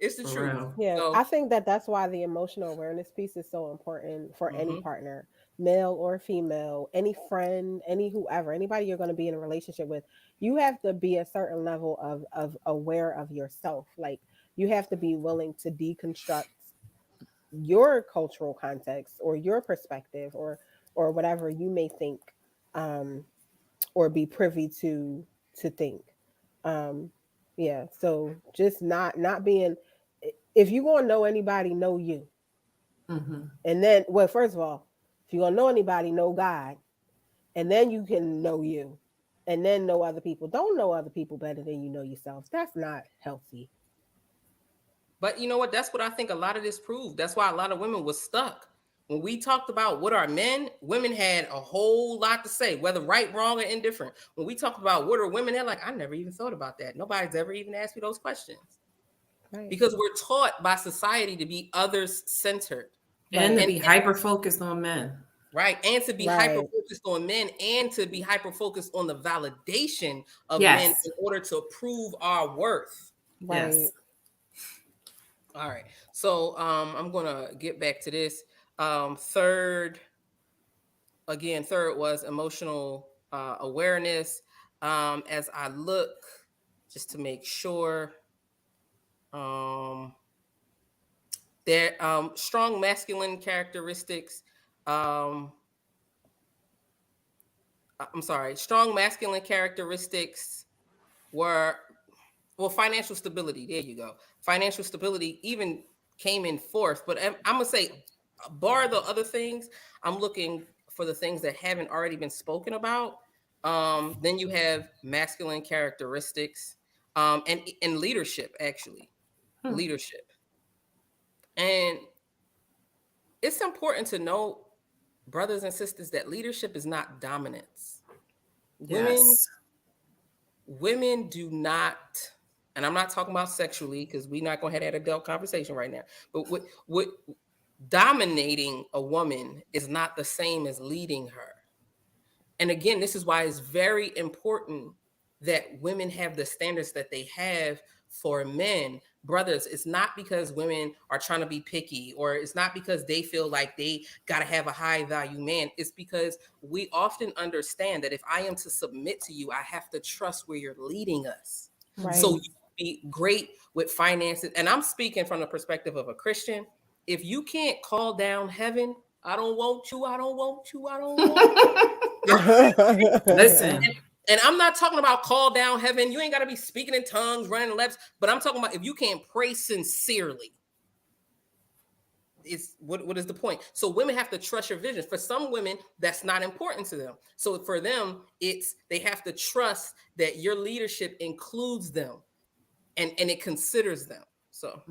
It's the truth. Real. Yeah, so, I think that's why the emotional awareness piece is so important for any partner, male or female, any friend, any whoever, anybody you're going to be in a relationship with. You have to be a certain level of aware of yourself. Like, you have to be willing to deconstruct your cultural context or your perspective or whatever you may think or be privy to think. Yeah, so just not being, if you're going to know anybody, know you. And then, well, first of all, if you're going to know anybody, know God. And then you can know you. And then know other people. Don't know other people better than you know yourself. That's not healthy. But you know what? That's what I think a lot of this proved. That's why a lot of women was stuck. When we talked about what are men, women had a whole lot to say, whether right, wrong, or indifferent. When we talked about what are women, they're like, I never even thought about that. Nobody's ever even asked me those questions. Right. Because we're taught by society to be others-centered. And to be hyper-focused on men. Right. And to be hyper-focused on men, and to be hyper-focused on the validation of men in order to prove our worth. Right. Yes. All right. So I'm going to get back to this. Third was emotional awareness. As I look, just to make sure, Their strong masculine characteristics. Strong masculine characteristics were, well, financial stability. There you go. Financial stability even came in fourth, but I'm gonna say, bar the other things, I'm looking for the things that haven't already been spoken about. Then you have masculine characteristics, and leadership, actually. Leadership. And it's important to know, brothers and sisters, that leadership is not dominance. Yes. Women do not, and I'm not talking about sexually because we're not going to have that adult conversation right now, but what dominating a woman is not the same as leading her. And again, this is why it's very important that women have the standards that they have for men. Brothers, it's not because women are trying to be picky, or it's not because they feel like they got to have a high value man. It's because we often understand that if I am to submit to you, I have to trust where you're leading us. Right. So you be great with finances. And I'm speaking from the perspective of a Christian. If you can't call down heaven, I don't want you, I don't want you, I don't want you. Listen. And I'm not talking about call down heaven. You ain't got to be speaking in tongues, running laps. But I'm talking about if you can't pray sincerely, it's what is the point? So women have to trust your vision. For some women, that's not important to them. So for them, it's they have to trust that your leadership includes them, and it considers them. So,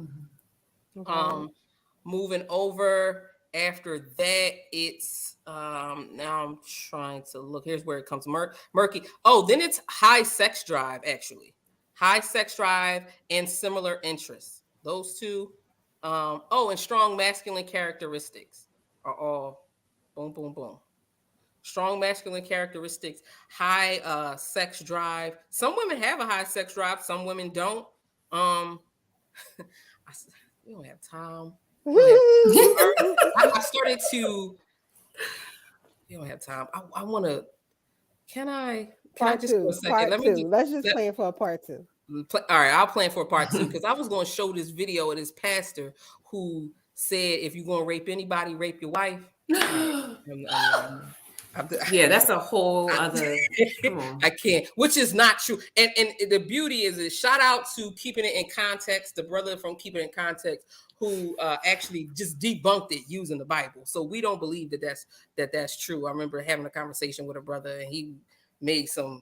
moving over. After that, it's now I'm trying to look. Here's where it comes murky. Oh, then it's high sex drive, actually. High sex drive and similar interests. Those two. And strong masculine characteristics are all boom, boom, boom. Strong masculine characteristics, high sex drive. Some women have a high sex drive, some women don't. We don't have time. I started to. We don't have time. I want to. Can I? Can I just for a second? Part two. Let's just plan for a part two. All right, I'll plan for a part two because I was going to show this video of this pastor who said, "If you're going to rape anybody, rape your wife." Yeah, that's a whole other. I can't, which is not true. And the beauty is shout out to Keeping It in Context, the brother from Keeping It in Context, who actually just debunked it using the Bible. So we don't believe that's true. I remember having a conversation with a brother, and he made some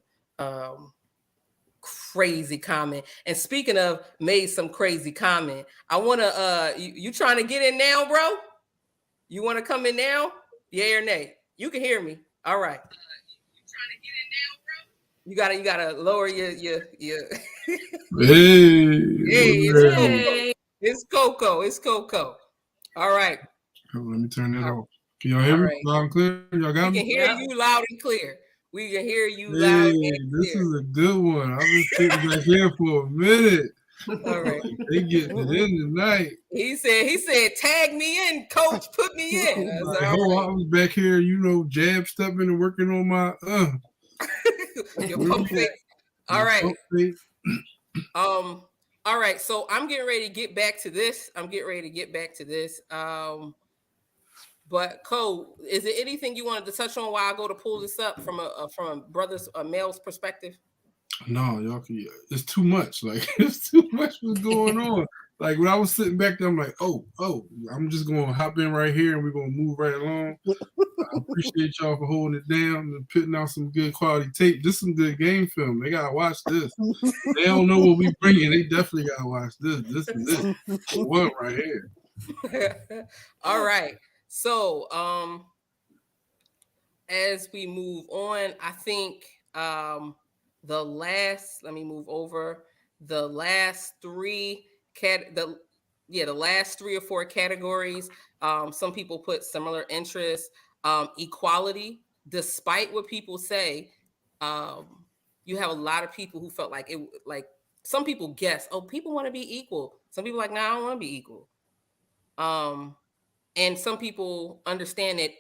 crazy comment. And speaking of made some crazy comment, I want to you trying to get in now, bro? You want to come in now? Yay or nay? You can hear me. All right. You trying to get in now, bro? You gotta lower your Hey, it's Coco. All right. Oh, let me turn that off. Can y'all hear me loud and clear? Y'all got me? We can hear you loud and clear. We can hear you loud and clear. This is a good one. I've been sitting back here for a minute. All right. They getting it in tonight. He said, tag me in, coach, put me in. I was back here, jab stepping and working on my your pump fake. All right. All right. So I'm getting ready to get back to this. But Cole, is there anything you wanted to touch on while I go to pull this up from a brother's male's perspective? No, y'all can. It's too much. Like it's too much what's going on. Like when I was sitting back there, I'm like, oh, I'm just gonna hop in right here and we're gonna move right along. I appreciate y'all for holding it down and putting out some good quality tape. This is some good game film. They gotta watch this. They don't know what we bringing. They definitely gotta watch this. This is it. One right here. All right. So, as we move on, I think the last 3 or 4 categories. Some people put similar interests, equality. Despite what people say, you have a lot of people who felt like it. Like some people guess, people want to be equal. Some people like, nah, I don't want to be equal. And some people understand that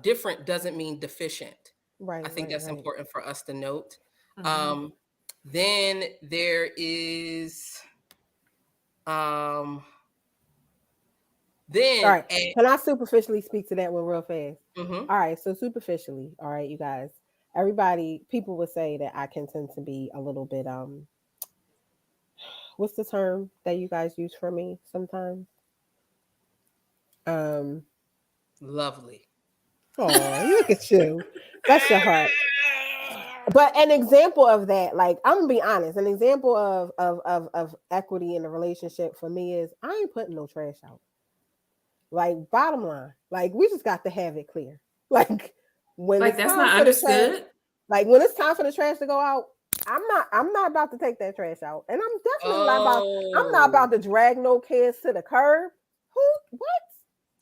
different doesn't mean deficient. Right. I think that's important for us to note. Mm-hmm. Then there is Then, all right. Can I superficially speak to that one real fast? Mm-hmm. All right. So superficially, all right, you guys. People would say that I can tend to be a little bit what's the term that you guys use for me sometimes? Um. Lovely. Oh, look at you. Bless your heart. But an example of that, like I'm gonna be honest, an example of equity in a relationship for me is I ain't putting no trash out. Like bottom line, like we just got to have it clear. Like when Like it's that's time not for the trash, understood. like when it's time for the trash to go out, I'm not about to take that trash out, and I'm definitely I'm not Oh, about to drag no kids to the curb. Who? What?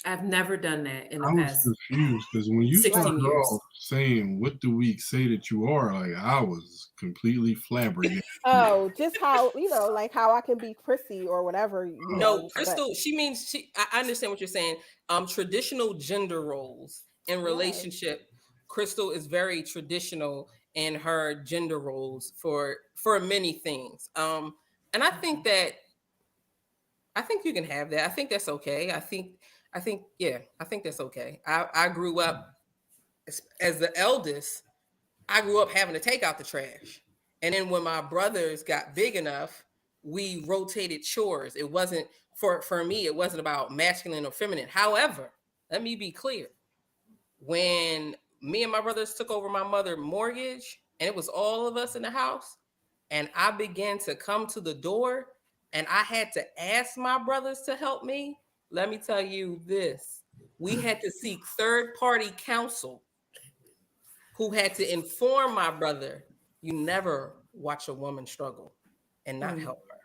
I've never done that in the I was past confused because when you started 16 years. off saying, "What do we say that you are?" Like I was completely flabbergasted. Oh, just how like how I can be prissy or whatever, no, But Crystal. She means I understand what you're saying. Traditional gender roles in yeah, relationship. Crystal is very traditional in her gender roles for many things. And I think you can have that. I think that's okay. Yeah, I think that's okay. I grew up as the eldest. I grew up having to take out the trash. And then when my brothers got big enough, we rotated chores. It wasn't for me, it wasn't about masculine or feminine. However, let me be clear. When me and my brothers took over my mother's mortgage and it was all of us in the house, and I began to come to the door and I had to ask my brothers to help me, let me tell you this. We had to seek third party counsel who had to inform my brother, you never watch a woman struggle and not help her.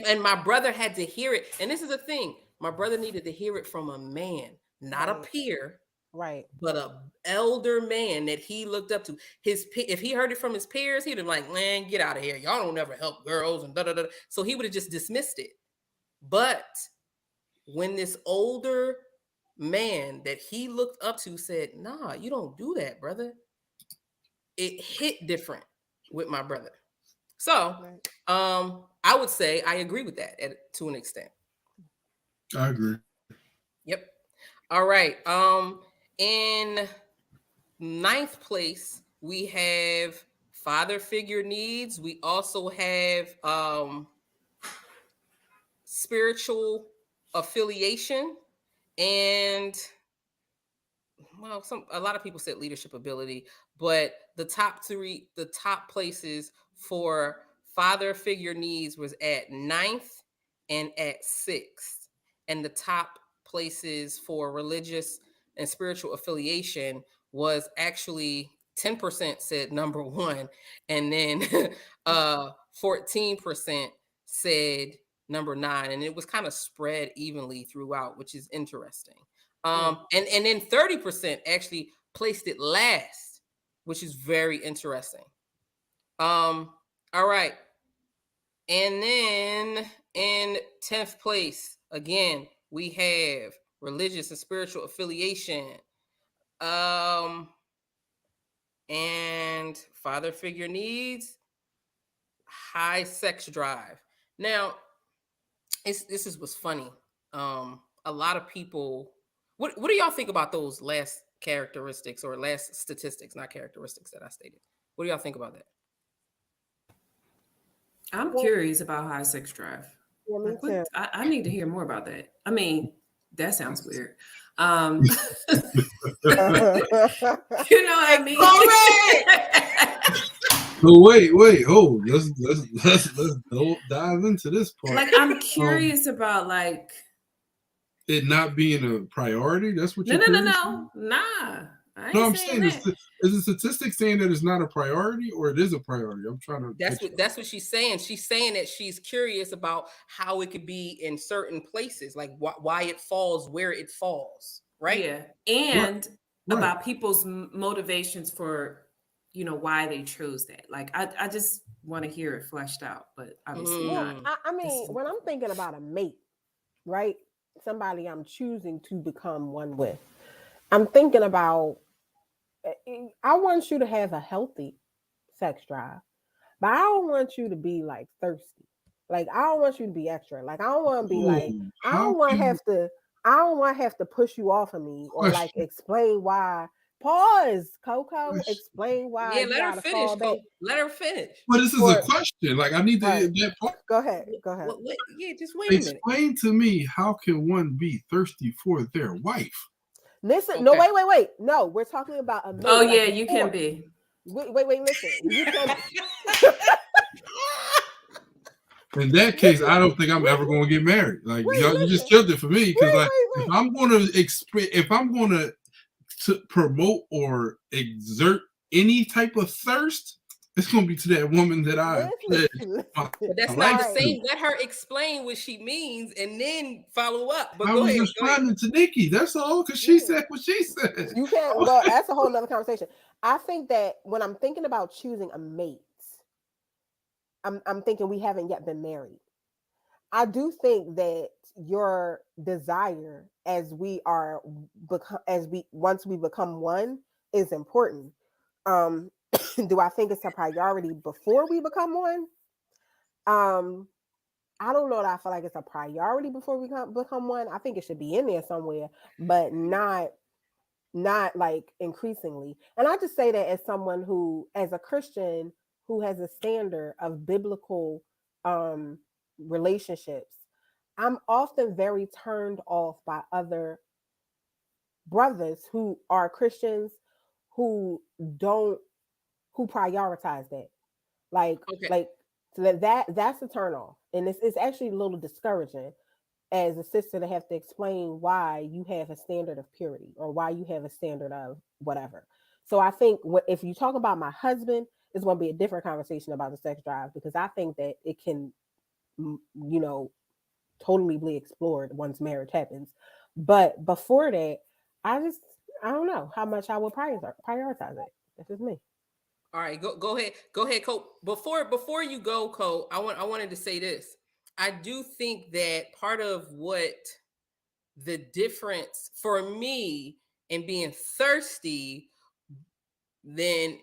And my brother had to hear it. And this is the thing, my brother needed to hear it from a man, not a right, peer, right. but a elder man that he looked up to. If he heard it from his peers, he'd have been like, man, get out of here. Y'all don't ever help girls and da da da. So he would have just dismissed it. But when this older man that he looked up to said, nah, you don't do that, brother, it hit different with my brother. So Right. I would say I agree with that to an extent. I agree. Yep. All right. In ninth place, we have father figure needs. We also have spiritual affiliation, and well, a lot of people said leadership ability, but the top places for father figure needs was at ninth and at sixth, and the top places for religious and spiritual affiliation was actually 10% said number one, and then 14% said number nine, and it was kind of spread evenly throughout, which is interesting. And then 30% actually placed it last, which is very interesting. All right. And then in 10th place, again, we have religious and spiritual affiliation. And father figure needs, high sex drive. Now, this is what's funny. A lot of people, what do y'all think about those last characteristics or last statistics, not characteristics that I stated? What do y'all think about that? I'm Well, curious about high sex drive. yeah, me Like what too. I need to hear more about that. I mean, that sounds weird. Um you know what I mean? So wait, oh, let's dive into this part. Like I'm curious about like It not being a priority. That's what no you're no no curious no about? nah. I No, ain't I'm saying saying that. is the statistic saying that it's not a priority or it is a priority? I'm trying to. That's what she's saying. She's saying that she's curious about how it could be in certain places, like why it falls where it falls, right? Yeah. Right, And right. about people's motivations for why they chose that. Like I just want to hear it fleshed out, but obviously Well, not. Mm. I This mean, is when I'm thinking about a mate, right? Somebody I'm choosing to become one with. I'm thinking about I want you to have a healthy sex drive, but I don't want you to be like thirsty. Like, I don't want you to be extra. Like, I don't want to be like, I how don't want to can have to, I don't want to have to push you off of me or like question? explain why. Pause, Coco. Question. Explain why Yeah, you let her gotta finish, fall back. Coach. Let her finish. But this is a For question. Like I need to all right, that part. go ahead. Go ahead. What, yeah, just wait a minute. Explain to me how can one be thirsty for their wife? Listen, no, Okay. wait. No, we're talking about a mate. Oh like yeah, you can before. be. Wait, listen. You can In that case, I don't think I'm ever going to get married. Like you just killed it for me because like if I'm going to promote or exert any type of thirst, it's going to be to that woman that I pledged my But that's not life the to. same. Let her explain what she means and then follow up. But I go was ahead. responding to Nikki. That's all because she said what she said. You can't go. That's a whole nother conversation. I think that when I'm thinking about choosing a mate, I'm thinking we haven't yet been married. I do think that your desire as we are once we become one is important. Do I think it's a priority before we become one? I don't know that I feel like it's a priority before we become one. I think it should be in there somewhere, but not like increasingly. And I just say that as someone who, as a Christian who has a standard of biblical relationships, I'm often very turned off by other brothers who are Christians who prioritize that. Like so that's a turn off. And it's actually a little discouraging as a sister to have to explain why you have a standard of purity or why you have a standard of whatever. So I think if you talk about my husband, it's going to be a different conversation about the sex drive because I think that it can, totally be explored once marriage happens. But before that, I don't know how much I would prioritize it. That's just me. All right, go ahead, Cole. Before you go, Cole, I wanted to say this. I do think that part of what the difference for me in being thirsty, then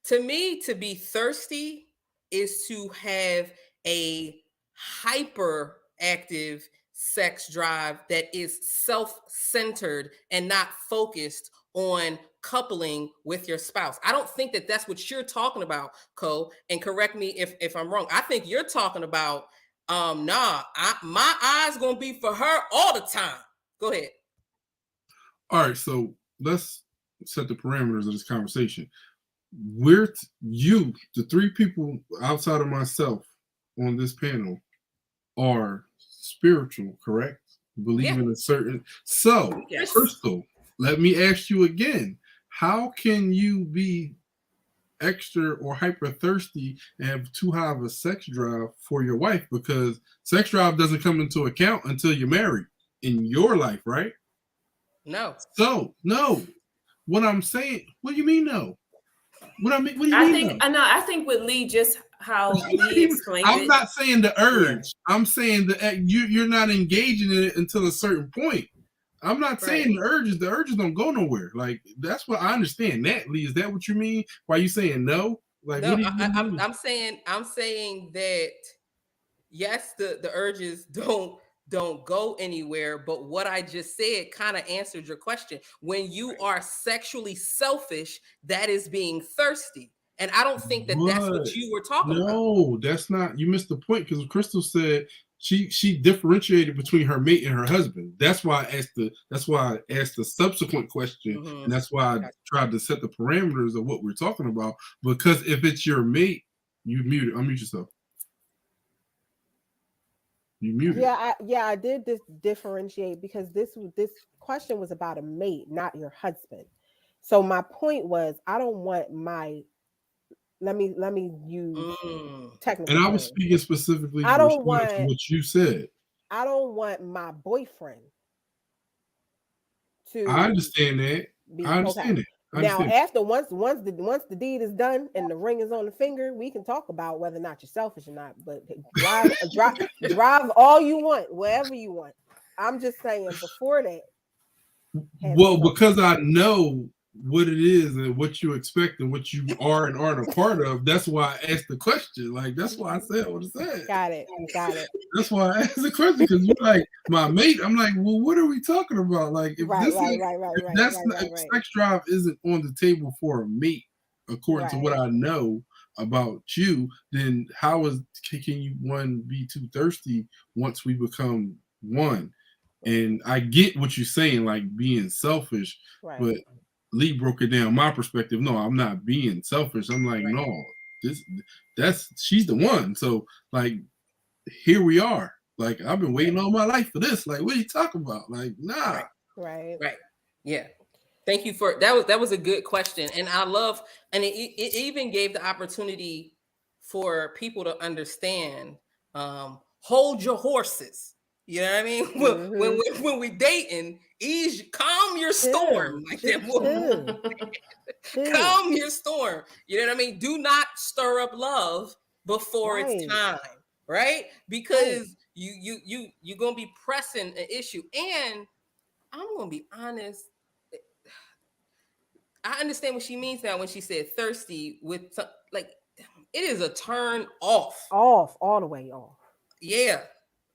to me, to be thirsty is to have a hyperactive sex drive that is self-centered and not focused on coupling with your spouse. I don't think that that's what you're talking about, Cole, and correct me if I'm wrong. I think you're talking about my eyes gonna be for her all the time. Go ahead. All right, so let's set the parameters of this conversation. The three people outside of myself on this panel are spiritual, correct? Believe in a certain. So, Yes. Crystal, let me ask you again. How can you be extra or hyper thirsty and have too high of a sex drive for your wife? Because sex drive doesn't come into account until you're married in your life, right? No. So, no. What I'm saying, what do you mean no? What do you mean? I think with Leigh, just how Leigh explained I'm not saying the urge. Yeah. I'm saying that you're not engaging in it until a certain point. I'm not saying the urges don't go nowhere. Like that's what I understand. That, Leigh, is that what you mean? Why are you saying no? Like no, I'm saying that yes, the urges don't go anywhere, but what I just said kind of answered your question. When you are sexually selfish, that is being thirsty. And I don't think that that's what you were talking about. No, that's not. You missed the point because Crystal said she differentiated between her mate and her husband. That's why I asked the subsequent question, and that's why I tried to set the parameters of what we're talking about. Because if it's your mate, you mute it. Unmute yourself. You muted. I did differentiate because this question was about a mate, not your husband. So my point was, I don't want my. Let me use technical. And I was speaking specifically. I don't want what you said. I don't want my boyfriend to. I understand that. I understand it. Now, after once the deed is done and the ring is on the finger, we can talk about whether or not you're selfish or not. But drive all you want, wherever you want. I'm just saying before that. Well, because I know what it is and what you expect and what you are and aren't a part of. That's why I asked the question. Like, that's why I said what I said. Got it. That's why I asked the question, because you're like my mate. I'm like, well, what are we talking about? Like, if sex drive isn't on the table for a mate, according to what I know about you, then can you one be too thirsty once we become one? And I get what you're saying, like being selfish, but Lee broke it down my perspective. No, I'm not being selfish. I'm like, no, she's the one. So like, here we are. Like, I've been waiting all my life for this. Like, what are you talking about? Like, nah. Right. Yeah. Thank you for that. That was a good question, and I love, and it even gave the opportunity for people to understand. Hold your horses. You know what I mean? Mm-hmm. When we dating, calm your storm, like that movie. Calm your storm. You know what I mean? Do not stir up love before it's time, right? Because you're gonna be pressing an issue, and I'm gonna be honest. I understand what she means now when she said thirsty with like it is a turn off. All the way off. Yeah.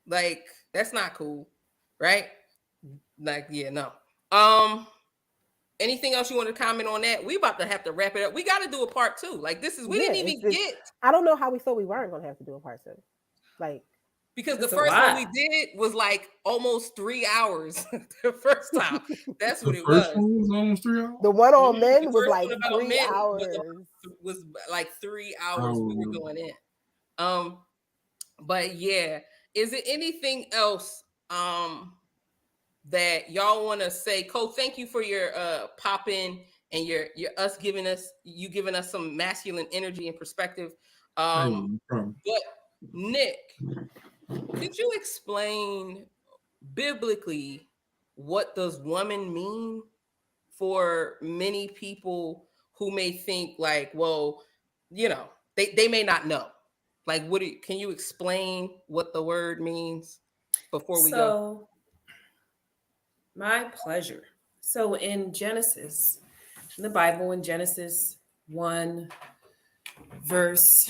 Like, that's not cool, right? Like, yeah, no. Anything else you want to comment on that? We about to have to wrap it up. We got to do a part 2. Like, this is, we didn't even get. I don't know how we thought we weren't going to have to do a part 2. Like, because the first one we did was like almost 3 hours. The first time. That's what it was. The first one was almost 3 hours? The one on men was like 3 hours. Was like 3 hours we were going in. But yeah, is it anything else that y'all want to say? Cole, thank you for your pop in and your giving us some masculine energy and perspective. But Nick, could you explain biblically what does woman mean for many people who may think like, well, you know, they may not know. Like, can you explain what the word means before we go? My pleasure. So in Genesis, in the Bible, in Genesis 1, verse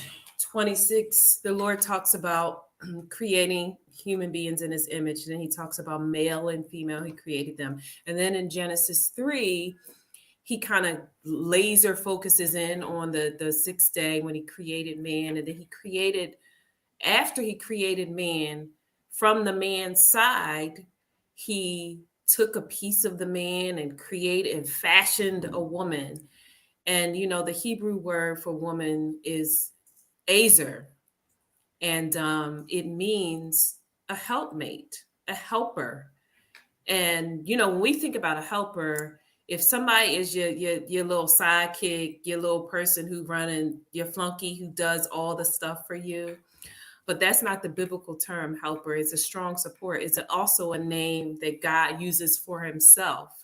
26, the Lord talks about creating human beings in his image. And then he talks about male and female, he created them. And then in Genesis 3, he kind of laser focuses in on the sixth day when he created man. And then after he created man, from the man's side, he took a piece of the man and created and fashioned a woman. And, you know, the Hebrew word for woman is azer. And it means a helpmate, a helper. And, you know, when we think about a helper, if somebody is your little sidekick, your little person who running, your flunky who does all the stuff for you, but that's not the biblical term helper. It's a strong support. It's also a name that God uses for himself.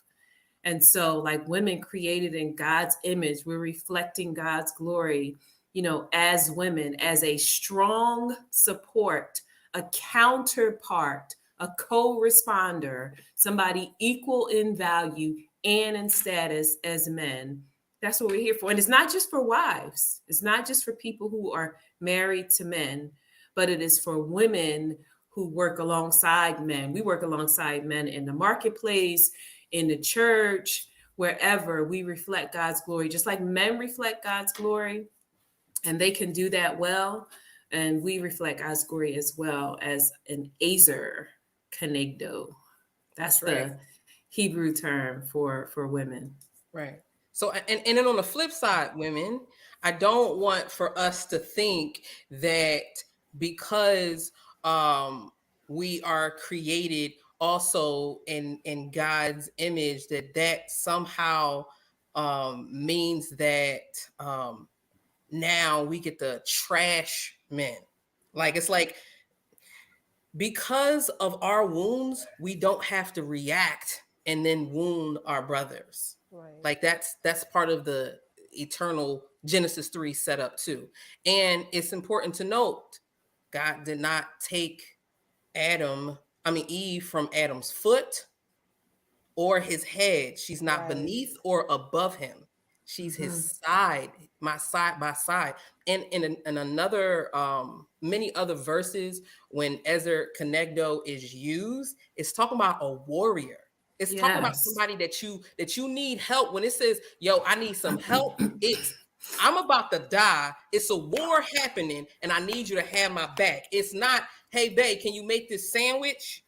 And so, like, women created in God's image, we're reflecting God's glory, you know, as women, as a strong support, a counterpart, a co-responder, somebody equal in value and in status as men. That's what we're here for. And it's not just for wives. It's not just for people who are married to men, but it is for women who work alongside men. We work alongside men in the marketplace, in the church, wherever. We reflect God's glory, just like men reflect God's glory, and they can do that well. And we reflect God's glory as well as an azer kenegdo. That's right. The Hebrew term for women. Right. So, and then on the flip side, women, I don't want for us to think that because we are created also in God's image, that somehow means that now we get to trash men. Like, it's like, because of our wounds, we don't have to react and then wound our brothers. Right. Like, that's part of the eternal Genesis 3 setup too. And it's important to note, God did not take Eve from Adam's foot or his head. She's not beneath or above him. She's his side, my side by side. And in another, many other verses, when Ezer Kenegdo is used, it's talking about a warrior. It's talking about somebody that you need help. When it says, yo, I need some help, it's I'm about to die. It's a war happening, and I need you to have my back. It's not, hey, babe, can you make this sandwich?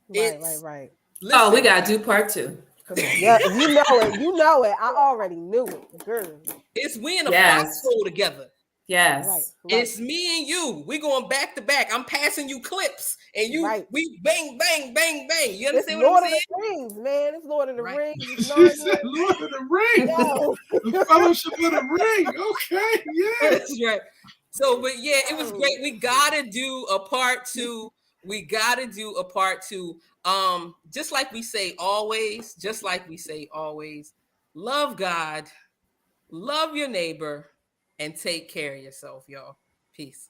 Right. Listen, we gotta do part 2. Come on. Yeah, you know it. I already knew it, girl. It's we in a foxhole together. Yes. Right. It's me and you. We going back to back. I'm passing you clips, and we bang, bang, bang, bang. You understand what I'm saying? Lord of the Rings, man. It's Lord of the Rings. She said Lord of the Rings. The Fellowship of the Ring. Okay, yeah. That's right. So, but yeah, it was great. We gotta do a part 2. We gotta do a part 2. Just like we say always, love God, love your neighbor, and take care of yourself, y'all. Peace.